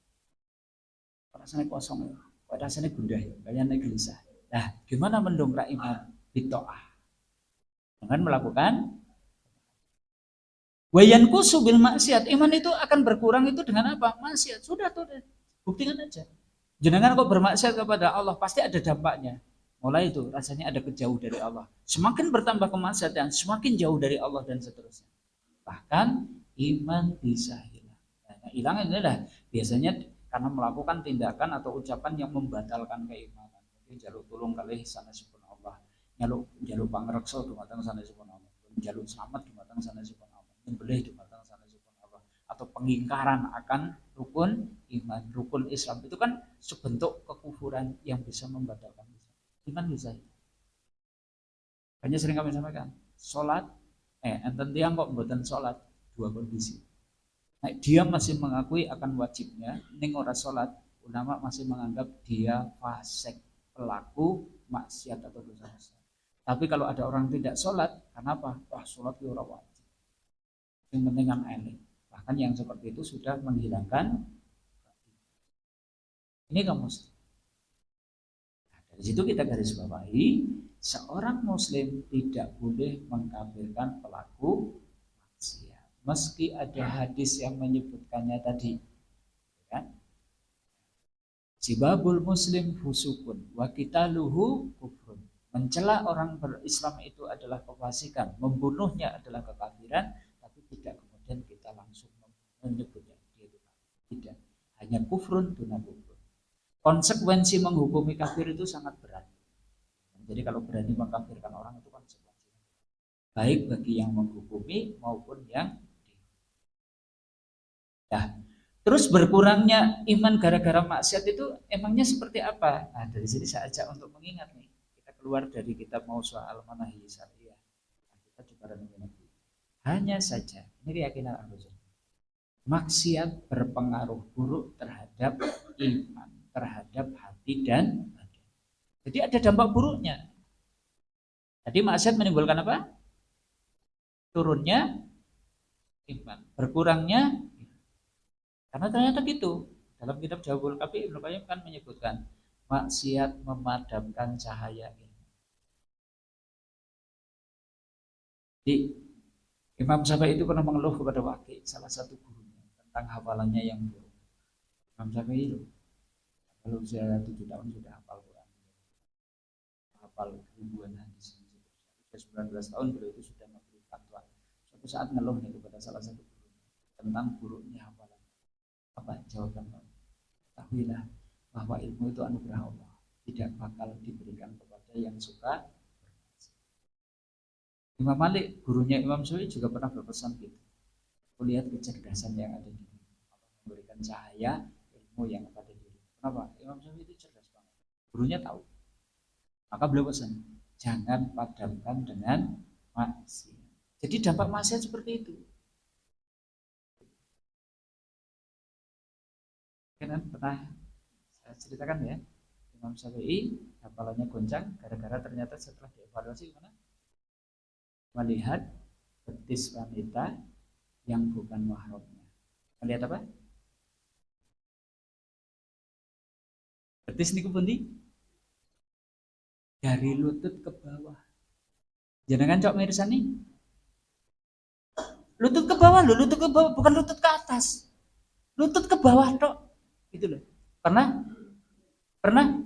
rasanya kosong ya, rasanya gundah ya, kayaknya gelisah. Nah, gimana mendongkrak iman? Bitoah, dengan melakukan wayanku subil maksiat. Iman itu akan berkurang itu dengan apa? Maksiat. Sudah tuh, buktikan aja. Jenengan kok bermaksiat kepada Allah, pasti ada dampaknya. Mulai itu rasanya ada kejauh dari Allah. Semakin bertambah kemaksiatan, semakin jauh dari Allah dan seterusnya. Bahkan iman bisa hilang. Nah, hilang adalah biasanya karena melakukan tindakan atau ucapan yang membatalkan keimanan. Jadi jaluk tulung kali sanesipun Allah. Jaluk pangreksa dumateng sanesipun Allah. Jaluk selamat dumateng sanesipun Allah. Nyembelih dumateng sanesipun Allah. Atau pengingkaran akan rukun iman, rukun Islam itu kan sebentuk kekufuran yang bisa membatalkan Islam. Iman bisa. Hanya sering kami sampaikan, sholat, enten tiang kok mboten sholat, dua kondisi. Nah, dia masih mengakui akan wajibnya, ning ora sholat, ulama masih menganggap dia fasik, pelaku maksiat atau dosa besar. Tapi kalau ada orang tidak sholat, kenapa? Wah, sholat itu ora wajib. Yang penting kan eling. Bahkan yang seperti itu sudah menghilangkan. Ini kamu mesti. Nah, dari situ kita garis bawahi, seorang muslim tidak boleh mengkafirkan pelaku maksiat. Meski ada hadis yang menyebutkannya tadi, kan? Sibabul muslim fusukun wa qitaluhu kufrun. Mencela orang berislam itu adalah kefasikan, membunuhnya adalah kekafiran, tapi tidak kemudian kita langsung menyebutnya dia itu tidak. Hanya kufrun duna kufrun. Konsekuensi menghukumi kafir itu sangat berat. Jadi kalau berani mengkafirkan orang itu konsekuensinya baik bagi yang menghukumi maupun yang nah, terus berkurangnya iman gara-gara maksiat itu emangnya seperti apa? Nah, dari sini saya ajak untuk mengingat nih. Kita keluar dari kitab Mausu'ah Al-Manahi Syariah. Nah, kita coba renungin lagi. Hanya saja, ini keyakinan Ahlus Sunnah. Maksiat berpengaruh buruk terhadap iman, terhadap hati dan badan. Jadi ada dampak buruknya. Tadi maksiat menimbulkan apa? Turunnya iman, berkurangnya. Karena ternyata gitu. Dalam kitab Jawabul Kafi Ibnu Qayyim kan menyebutkan maksiat memadamkan cahaya iman. Jadi Imam Syafi'i itu pernah mengeluh kepada Waqi, salah satu gurunya, tentang hafalannya yang buruk. Imam Syafi'i itu kalau usia 7 tahun sudah hafal Quran, hafal ribuan hadis. Usia 19 tahun beliau itu sudah memberi fatwa. Suatu saat ngeluh nih kepada salah satu guru tentang buruknya hafalan. Apa jawaban Pak? Ketahuilah bahwa ilmu itu anugerah Allah, tidak bakal diberikan kepada yang suka. Imam Malik, gurunya Imam Syafi'i juga pernah berpesan gitu. Lihat kecerdasan yang ada di diri, memberikan cahaya ilmu yang ada di diri. Kenapa? Imam Syafi'i itu cerdas banget. Gurunya tahu. Maka beliau pesan, jangan padamkan dengan maksiat. Jadi dampak maksiat seperti itu. Kan pernah saya ceritakan ya, Imam Syafi'i hafalannya goncang gara-gara ternyata setelah dievaluasi gimana? Melihat betis wanita yang bukan mahramnya. Melihat apa? Betis niku pundi? Dari lutut ke bawah. Jangan cok mirsani. Lutut ke bawah loh, lutut ke bawah, bukan lutut ke atas. Lutut ke bawah tok. Gitu loh. Pernah? Pernah?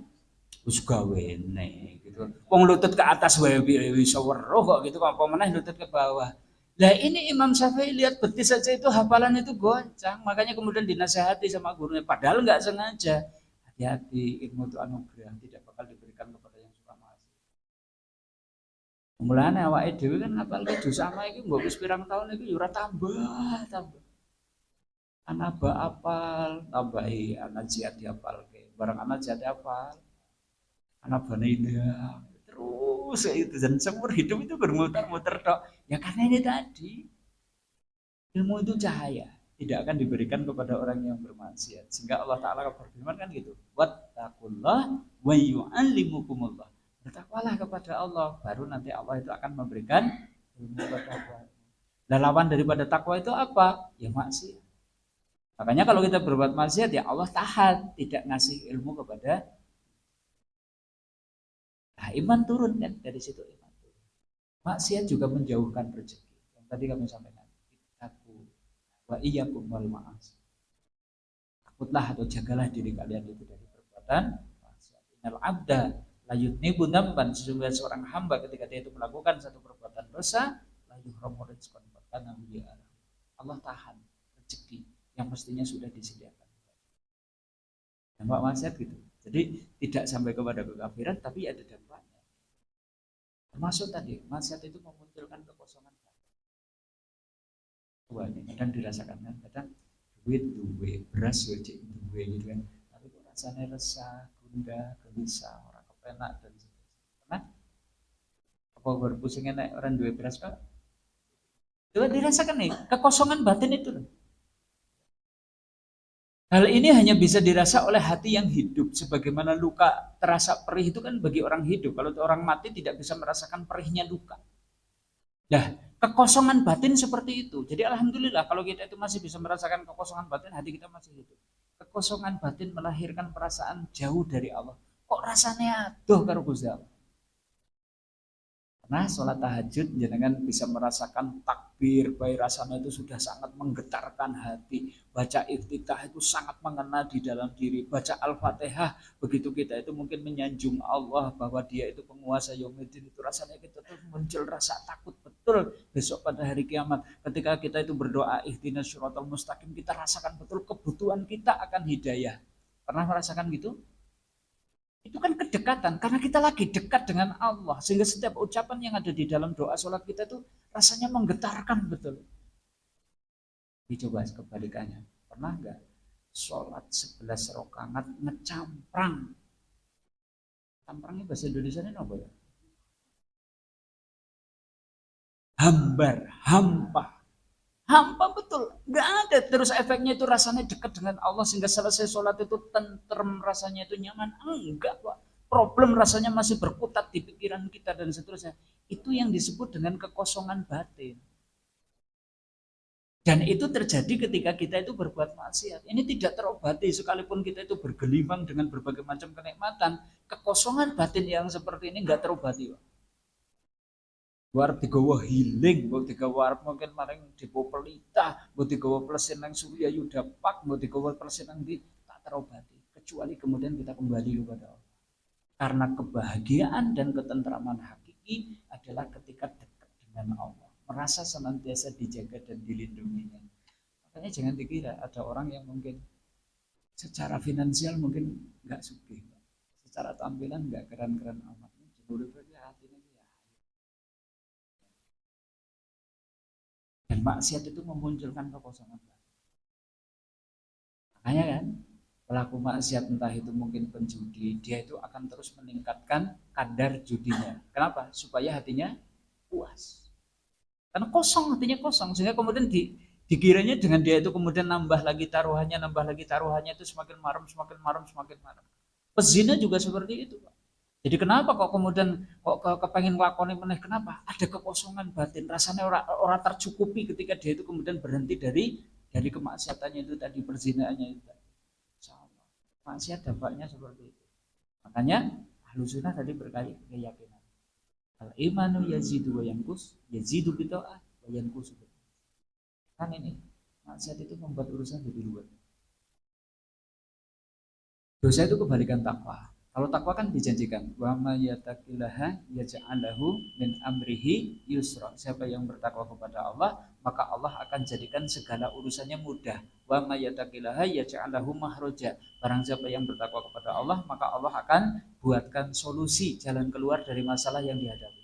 Wis gawe gitu. Wong lutut ke atas wae bisa weruh kok gitu, apa meneh lutut ke bawah. Lah ini Imam Syafi'i lihat betis saja itu hafalan itu goncang, makanya kemudian dinasehati sama gurunya padahal nggak sengaja. Hati-hati, ilmu itu anugerah, tidak bakal diberikan kepada yang suka maksiat. Mulane awake dhewe kan ngapalke dosa sama iki mbok wis pirang taun iki ya ora tambah. Anak ba apal, tambahi anak jihad diapalke. Barang anak jihad apal, anak bane indah. Terus itu dan seumur hidup itu bermuter-muter tok. Ya karena ini tadi ilmu itu cahaya, tidak akan diberikan kepada orang yang bermaksiat. Sehingga Allah Ta'ala berfirman kan gitu. Wattaqullah wa yu'allimukumullah. Bertakwalah kepada Allah, baru nanti Allah itu akan memberikan ilmu kepada. Dan lawan daripada takwa itu apa? Ya maksiat. Makanya kalau kita berbuat maksiat ya Allah tahan, tidak ngasih ilmu kepada. Nah, iman turun kan dari situ iman turun. Maksiat juga menjauhkan rezeki. Yang tadi kami sampaikan. Aku wa iyyakum wal ma'asi. Takutlah atau jagalah diri kalian itu dari perbuatan maksiat. Innal abda la yudnibu dzamban, sesungguhnya seorang hamba ketika dia itu melakukan satu perbuatan dosa, la yuhramu rizqan fakana Allah tahan rezeki yang mestinya sudah disediakan. Dampak maksiat gitu. Jadi tidak sampai kepada kekafiran, tapi ada dampaknya. Termasuk tadi, maksiat itu memunculkan kekosongan. Wah, ini kadang dirasakan kan, kadang duit duwe, beras wajib duwe gitu kan. Tapi kok rasanya resah, gundah, gelisah, orang kepenak dan sebagainya. Karena apa berpusingnya naik orang duwe beras kok? Itu dirasakan nih, kekosongan batin itu loh. Hal ini hanya bisa dirasa oleh hati yang hidup. Sebagaimana luka terasa perih itu kan bagi orang hidup. Kalau orang mati tidak bisa merasakan perihnya luka. Nah, kekosongan batin seperti itu. Jadi alhamdulillah kalau kita itu masih bisa merasakan kekosongan batin, hati kita masih hidup. Kekosongan batin melahirkan perasaan jauh dari Allah. Kok rasanya aduh karo Gusti Allah. Nah, sholat tahajud jenengan bisa merasakan takbir, baik rasanya itu sudah sangat menggetarkan hati. Baca iftitah itu sangat mengena di dalam diri. Baca Al-Fatihah, begitu kita itu mungkin menyanjung Allah bahwa dia itu penguasa Yaumiddin, itu rasanya kita tuh muncul rasa takut betul besok pada hari kiamat. Ketika kita itu berdoa ihdinas syiratal mustaqim, kita rasakan betul kebutuhan kita akan hidayah. Pernah merasakan gitu? Itu kan kedekatan karena kita lagi dekat dengan Allah sehingga setiap ucapan yang ada di dalam doa sholat kita itu rasanya menggetarkan betul. Dicoba kebalikannya, pernah nggak sholat 11 rakaat ngecamprang? Camprangnya bahasa Indonesia ini apa ya? Hambar, hampa betul, nggak ada. Terus efeknya itu rasanya dekat dengan Allah sehingga selesai sholat itu tentrem, rasanya itu nyaman. Enggak Pak, problem rasanya masih berkutat di pikiran kita dan seterusnya. Itu yang disebut dengan kekosongan batin. Dan itu terjadi ketika kita itu berbuat maksiat. Ini tidak terobati sekalipun kita itu bergelimang dengan berbagai macam kenikmatan. Kekosongan batin yang seperti ini nggak terobati Pak. War digawa healing, mbok digawa mungkin maring Depo Pelita, mbok digawa plesin nang Surya Yuda Pak, mbok digawa plesin nang di tak terobati kecuali kemudian kita kembali kepada Allah. Karena kebahagiaan dan ketentraman hakiki adalah ketika dekat dengan Allah, merasa senantiasa dijaga dan dilindunginya. Makanya jangan dikira ada orang yang mungkin secara finansial mungkin nggak sugih, secara tampilan nggak keren-keren amat, dan maksiat itu memunculkan kekosongan. Makanya kan pelaku maksiat entah itu mungkin penjudi, dia itu akan terus meningkatkan kadar judinya. Kenapa? Supaya hatinya puas. Karena kosong, hatinya kosong, sehingga kemudian dikiranya dengan dia itu kemudian nambah lagi taruhannya itu semakin marem, semakin marem, semakin marem. Pezina juga seperti itu, Pak. Jadi kenapa kok kemudian kok kepengen nglakoni meneh, kenapa? Ada kekosongan batin, rasanya orang tercukupi ketika dia itu kemudian berhenti dari kemaksiatannya itu tadi, perzinaannya itu tadi. Sama. Maksiat dampaknya seperti itu. Makanya ahlu sunnah tadi berkali keyakinan. Al imanu yazidu wa yanqus, yazidu bi ta'ah wa yanqus. Kan ini maksiat itu membuat urusan jadi ruwet. Dosa itu kebalikan takwa. Kalau takwa kan dijanjikan, wa may yattaqillaha yaj'al lahu min amrihi yusra. Siapa yang bertakwa kepada Allah, maka Allah akan jadikan segala urusannya mudah. Wa may yattaqillaha yaj'al lahu mahraja. Barang siapa yang bertakwa kepada Allah, maka Allah akan buatkan solusi, jalan keluar dari masalah yang dihadapi.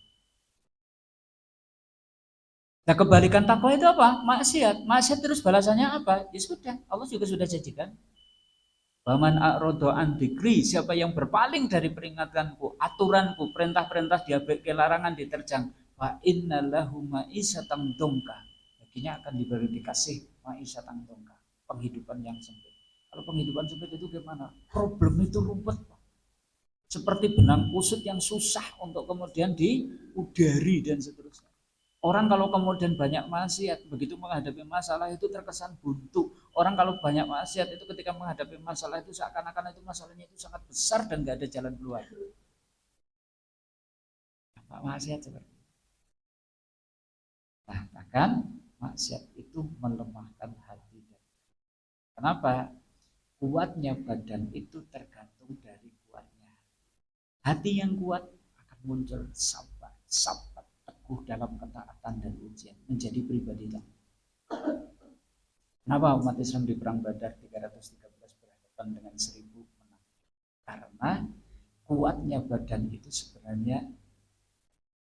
Nah, kebalikan takwa itu apa? Maksiat. Maksiat terus balasannya apa? Ya sudah, Allah juga sudah janjikan. Waman a'rodo an dzikri, siapa yang berpaling dari peringatanku, aturanku, perintah-perintah diabaikan, larangan diterjang, fa innalahu ma'isyatan dongka. Baginya akan dikasih ma'isyatan dongka, penghidupan yang sempit. Kalau penghidupan sempit itu gimana? Problem itu rumput, seperti benang kusut yang susah untuk kemudian diudari dan seterusnya. Orang kalau kemudian banyak maksiat, begitu menghadapi masalah itu terkesan buntu. Orang kalau banyak maksiat itu ketika menghadapi masalah itu seakan-akan itu masalahnya itu sangat besar dan gak ada jalan keluar. Maksiat seperti itu. Nah, bahkan maksiat itu melemahkan hati. Kenapa? Kuatnya badan itu tergantung dari kuatnya hati. Yang kuat akan muncul sabar, teguh dalam ketaatan dan ujian, menjadi pribadi yang. Kenapa umat Islam di perang Badar 313 berhadapan dengan 1000 menang? Karena kuatnya badan itu sebenarnya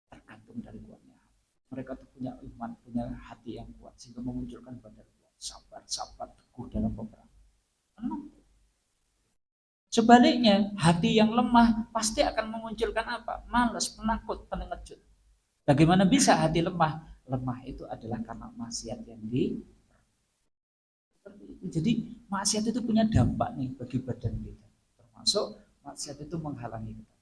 tergantung dari kuatnya hati. Mereka tuh punya iman, punya hati yang kuat sehingga memunculkan badan kuat, sabar, teguh dalam peperangan. Sebaliknya, hati yang lemah pasti akan memunculkan apa? Malas, penakut, pengecut. Bagaimana bisa hati lemah? Lemah itu adalah karena maksiat yang di. Jadi maksiat itu punya dampak nih bagi badan kita. Termasuk maksiat itu menghalangi kita.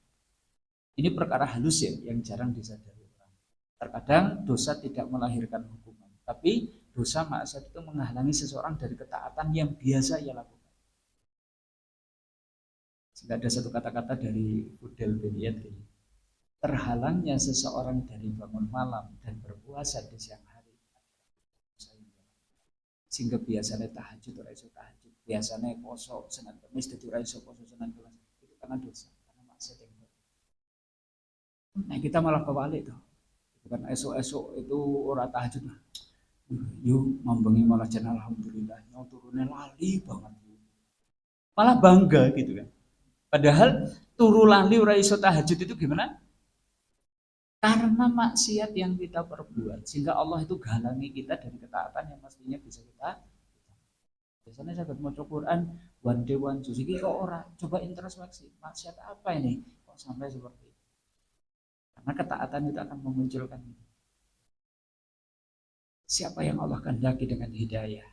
Ini perkara halus ya yang jarang disadari orang. Terkadang dosa tidak melahirkan hukuman, tapi dosa maksiat itu menghalangi seseorang dari ketaatan yang biasa ia lakukan. Sehingga ada satu kata-kata dari Fudel bin Iyad, terhalangnya seseorang dari bangun malam dan berpuasa di siang hari, sehingga biasanya tahajud ora iso tahajud, biasanya poso Senin Kamis dadi ora iso poso Senin Kamis, itu karena dosa, karena maksiat yang berat. Nah, kita malah kebalik tuh. Bukan esok-esok itu ora tahajud. Yuk mambengi malah jan alhamdulillah nyau turunnya lali banget. Malah bangga gitu kan. Padahal turu lali ora iso tahajud itu gimana? Karena maksiat yang kita perbuat, sehingga Allah itu galangi kita dari ketaatan yang mestinya bisa kita. Biasanya saya mau Quran one day one juz ini kok ora, coba introspeksi maksiat apa ini kok sampai seperti itu. Karena ketaatan itu akan memunculkan itu. Siapa yang Allah kehendaki dengan hidayah,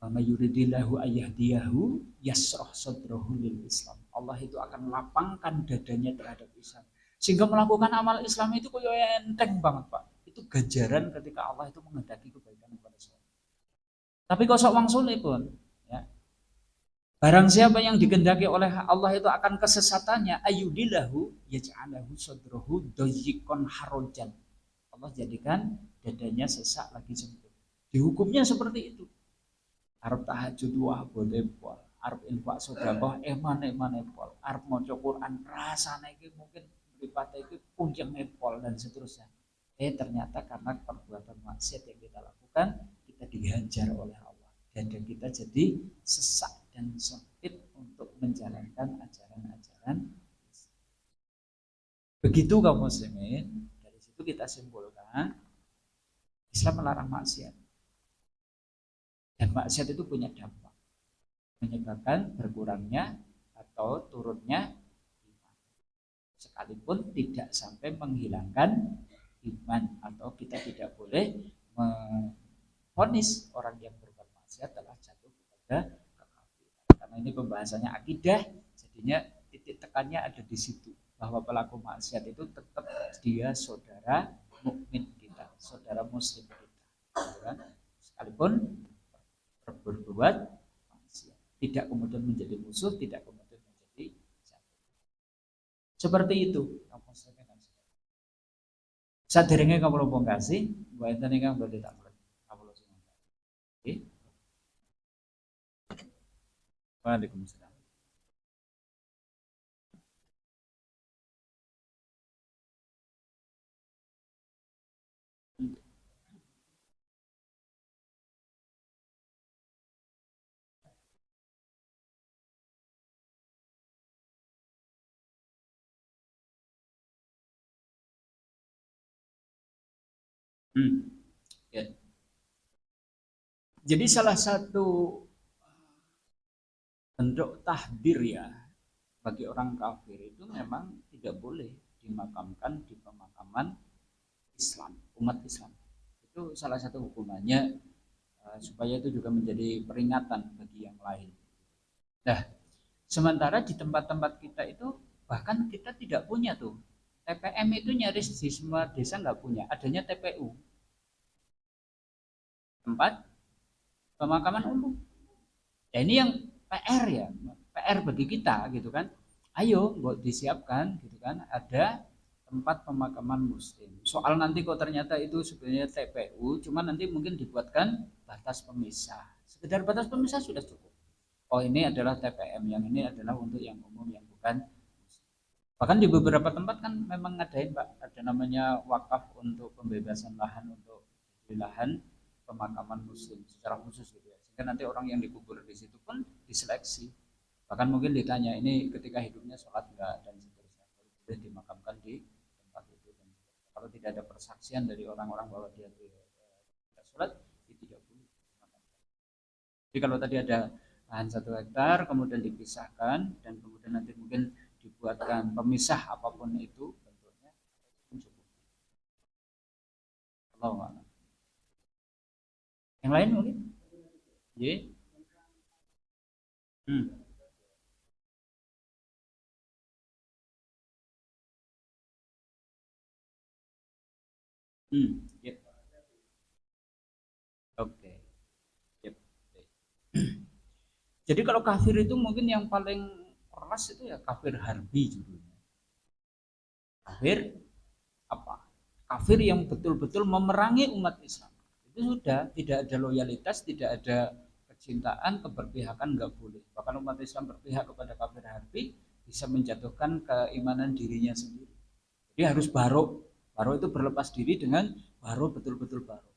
mama yuridillahu ayyahdiyahu yasroh sadrahu lil Islam, Allah itu akan lapangkan dadanya terhadap Islam, sehingga melakukan amal Islam itu kok enteng banget Pak. Itu ganjaran ketika Allah itu menghendaki kebaikan kepada seorang. Tapi kok sok wang sulit pun ya. Barang siapa yang dikehendaki oleh Allah itu akan kesesatannya, ayudilahu yaj'alahu sadrahu dayyikon harojan. Allah jadikan dadanya sesak lagi sempit. Dihukumnya seperti itu. Arab tahajud wah boleh pol, Arab infak sedekah eman pol, Arab maca Quran rasane iki mungkin mripate iki punjeng pol dan seterusnya. Ternyata karena perbuatan maksiat yang kita lakukan, kita dihajar oleh Allah dan kita jadi sesak dan sempit untuk menjalankan ajaran-ajaran. Begitu kaum muslimin, dari situ kita simpulkan Islam melarang maksiat. Dan maksiat itu punya dampak, menyebabkan berkurangnya atau turunnya iman. Sekalipun tidak sampai menghilangkan iman, atau kita tidak boleh memvonis orang yang berbuat maksiat telah jatuh kepada kekafiran. Karena ini pembahasannya akidah, jadinya titik tekannya ada di situ, bahwa pelaku maksiat itu tetap dia saudara mukmin kita, saudara muslim kita. Sekalipun berbuat maksiat, tidak kemudian menjadi musuh, tidak kemudian menjadi jatuh. Seperti itu. Saderenge kawula pungkasi, wonten ingkang badhe tak kawula suwun. Nggih. Waalaikumsalam. Hmm. Jadi salah satu bentuk tahdir ya bagi orang kafir itu memang tidak boleh dimakamkan di pemakaman Islam, umat Islam. Itu salah satu hukumannya, supaya itu juga menjadi peringatan bagi yang lain. Nah, sementara di tempat-tempat kita itu bahkan kita tidak punya tuh. TPM itu nyaris di semua desa nggak punya, adanya TPU, tempat pemakaman umum. Ya ini yang PR ya, PR bagi kita gitu kan. Ayo buat disiapkan gitu kan, ada tempat pemakaman muslim. Soal nanti kok ternyata itu sebenarnya TPU, cuma nanti mungkin dibuatkan batas pemisah. Sekedar batas pemisah sudah cukup. Oh ini adalah TPM, yang ini adalah untuk yang umum, yang bukan. Bahkan di beberapa tempat kan memang ngadain Pak, ada namanya wakaf untuk pembebasan lahan untuk lahan pemakaman muslim secara khusus gitu ya. Sehingga nanti orang yang dikubur di situ pun diseleksi. Bahkan mungkin ditanya ini ketika hidupnya sholat enggak dan seterusnya, baru boleh dimakamkan di tempat itu. Dan kalau tidak ada persaksian dari orang-orang bahwa dia tidak sholat, dia tidak boleh dimakamkan. Jadi kalau tadi ada lahan 1 hektar kemudian dipisahkan dan kemudian nanti mungkin dibuatkan pemisah apapun itu bentuknya, pun cukup. Allah. Yang lain mungkin? Ye? Hmm. Hmm. Yep. Oke. Yep. Jadi kalau kafir itu mungkin yang paling keras itu ya kafir harbi judulnya. Kafir apa? Kafir yang betul-betul memerangi umat Islam. Itu sudah tidak ada loyalitas, tidak ada kecintaan, keberpihakan, nggak boleh. Bahkan umat Islam berpihak kepada kafir harbi bisa menjatuhkan keimanan dirinya sendiri. Jadi harus barok. Barok itu berlepas diri dengan barok, betul-betul barok.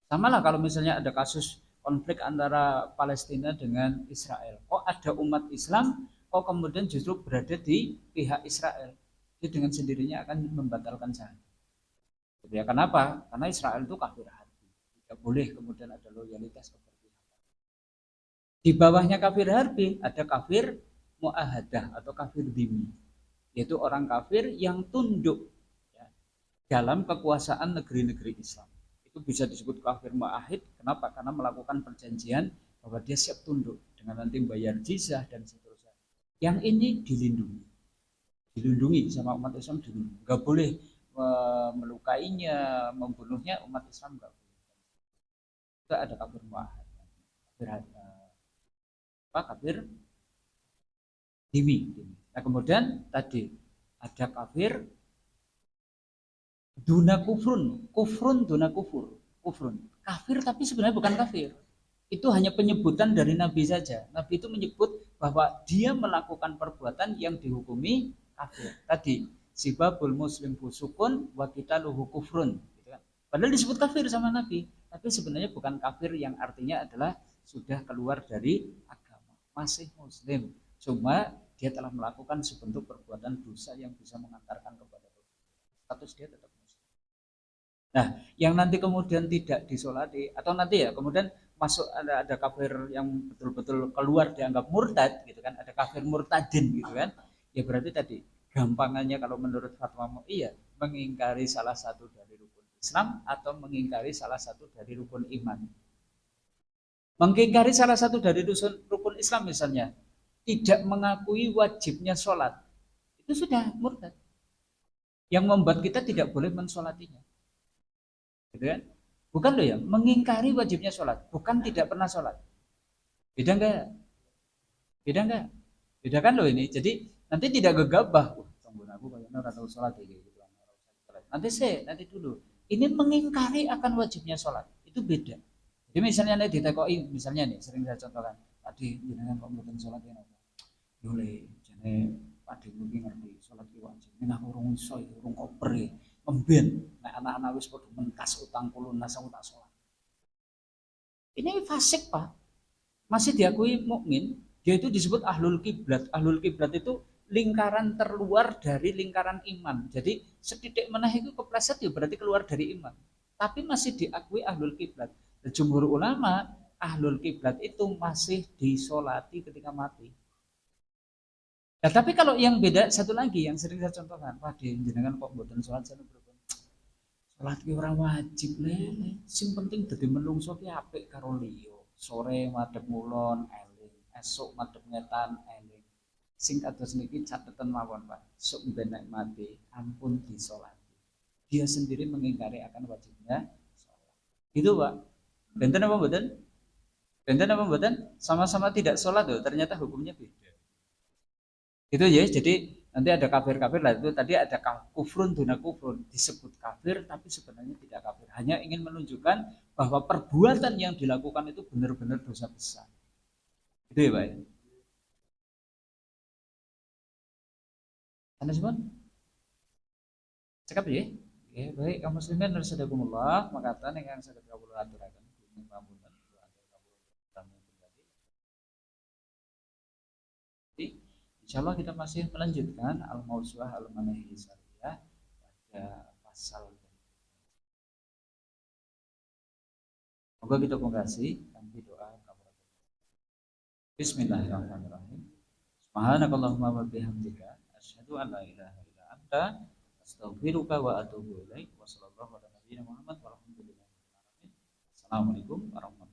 Sama lah kalau misalnya ada kasus konflik antara Palestina dengan Israel. Kok ada umat Islam, kok kemudian justru berada di pihak Israel. Dia dengan sendirinya akan membatalkan syahadat. Ya, kenapa? Karena Israel itu kafir harbi. Tidak boleh kemudian ada loyalitas keberpihakan. Di bawahnya kafir harbi ada kafir muahadah atau kafir dhimmi, yaitu orang kafir yang tunduk ya, dalam kekuasaan negeri-negeri Islam. Itu bisa disebut kafir muahid. Kenapa? Karena melakukan perjanjian bahwa dia siap tunduk dengan nanti bayar jizyah dan seterusnya. Yang ini dilindungi sama umat Islam, dilindungi. Gak boleh melukainya, membunuhnya, umat Islam nggak boleh. Itu ada kafir muahad, kafir apa kafir dimi. Nah kemudian tadi ada kafir duna kufrun, kufrun duna kufrun, kafir tapi sebenarnya bukan kafir. Itu hanya penyebutan dari Nabi saja. Nabi itu menyebut bahwa dia melakukan perbuatan yang dihukumi kafir. Tadi sibabul muslim fusukun wa qitaluhu kufrun gitu kan. Padahal disebut kafir sama Nabi, tapi sebenarnya bukan kafir yang artinya adalah sudah keluar dari agama, masih muslim. Cuma dia telah melakukan sebentuk perbuatan dosa yang bisa mengantarkan kepada status dia tetap muslim. Nah, yang nanti kemudian tidak disolati atau nanti ya kemudian masuk ada kafir yang betul-betul keluar dianggap murtad gitu kan, ada kafir murtadin gitu kan, ya berarti tadi gampangannya kalau menurut fatwa iya mengingkari salah satu dari rukun Islam atau mengingkari salah satu dari rukun iman. Mengingkari salah satu dari rukun Islam misalnya tidak mengakui wajibnya sholat, itu sudah murtad yang membuat kita tidak boleh mensolatinya gitu kan. Bukan loh ya, mengingkari wajibnya sholat, bukan tidak pernah sholat. Beda enggak? Beda enggak? Beda kan loh ini. Jadi nanti tidak gegabah. Wah, tunggu aku kayaknya ora tahu sholat kayak gitu. Nanti dulu. Ini mengingkari akan wajibnya sholat. Itu beda. Jadi misalnya nih ditekoi, misalnya nih sering saya contohkan. Tadi jenengan kok mboten sholat ya napa? Dole jane padi mungkin ngerti sholat ki wajib. Nek aku urung iso, urung koper ya. Memben nek anak-anak wis padha mentas utang lunas aku tak sholat. Ini fasik Pak, masih diakui mukmin, dia itu disebut ahlul kiblat. Ahlul kiblat itu lingkaran terluar dari lingkaran iman. Jadi setitik menah itu kepleset ya berarti keluar dari iman. Tapi masih diakui ahlul kiblat. Jumhur ulama ahlul kiblat itu masih disolati ketika mati. Nah, tapi kalau yang beda satu lagi yang sering saya contohkan, wah jenengan kok mboten sholat sana berpun. Sholat ki ora wajib lele. Sing penting dadi menungso ki apik karo liya. Sore madhep ngulon eling, esuk madhep ngetan eling. Sing kados niki cateten mawon, Pak. Sok ben nek mati ampun disolati. Dia sendiri mengingkari akan wajibnya sholat. Gitu, Pak. Benten apa mboten? Benten apa mboten? Sama-sama tidak sholat loh, ternyata hukumnya beda. Itu ya, jadi nanti ada kafir-kafir lah itu tadi ada kufrun duna kufrun disebut kafir tapi sebenarnya tidak kafir, hanya ingin menunjukkan bahwa perbuatan yang dilakukan itu benar-benar dosa besar. Itu ya, Pak. Anda semua cakap ya? Oke, baik kaum muslimin rahimakumullah, makatan yang saged kawula aturaken pamunten insya Allah kita masih melanjutkan al-mausu'ah al-manahi syariah pada pasal. Semoga kita kasih kami doa kabar. Bismillahirrahmanirrahim. Subhanakallahumma wa bihamdika asyhadu an la ilaha illa anta astaghfiruka wa atubu ilaik. Wassallallahu ala nabiyyina Muhammad walhamdulillahi rabbil alamin. Assalamualaikum warahmatullahi wabarakatuh.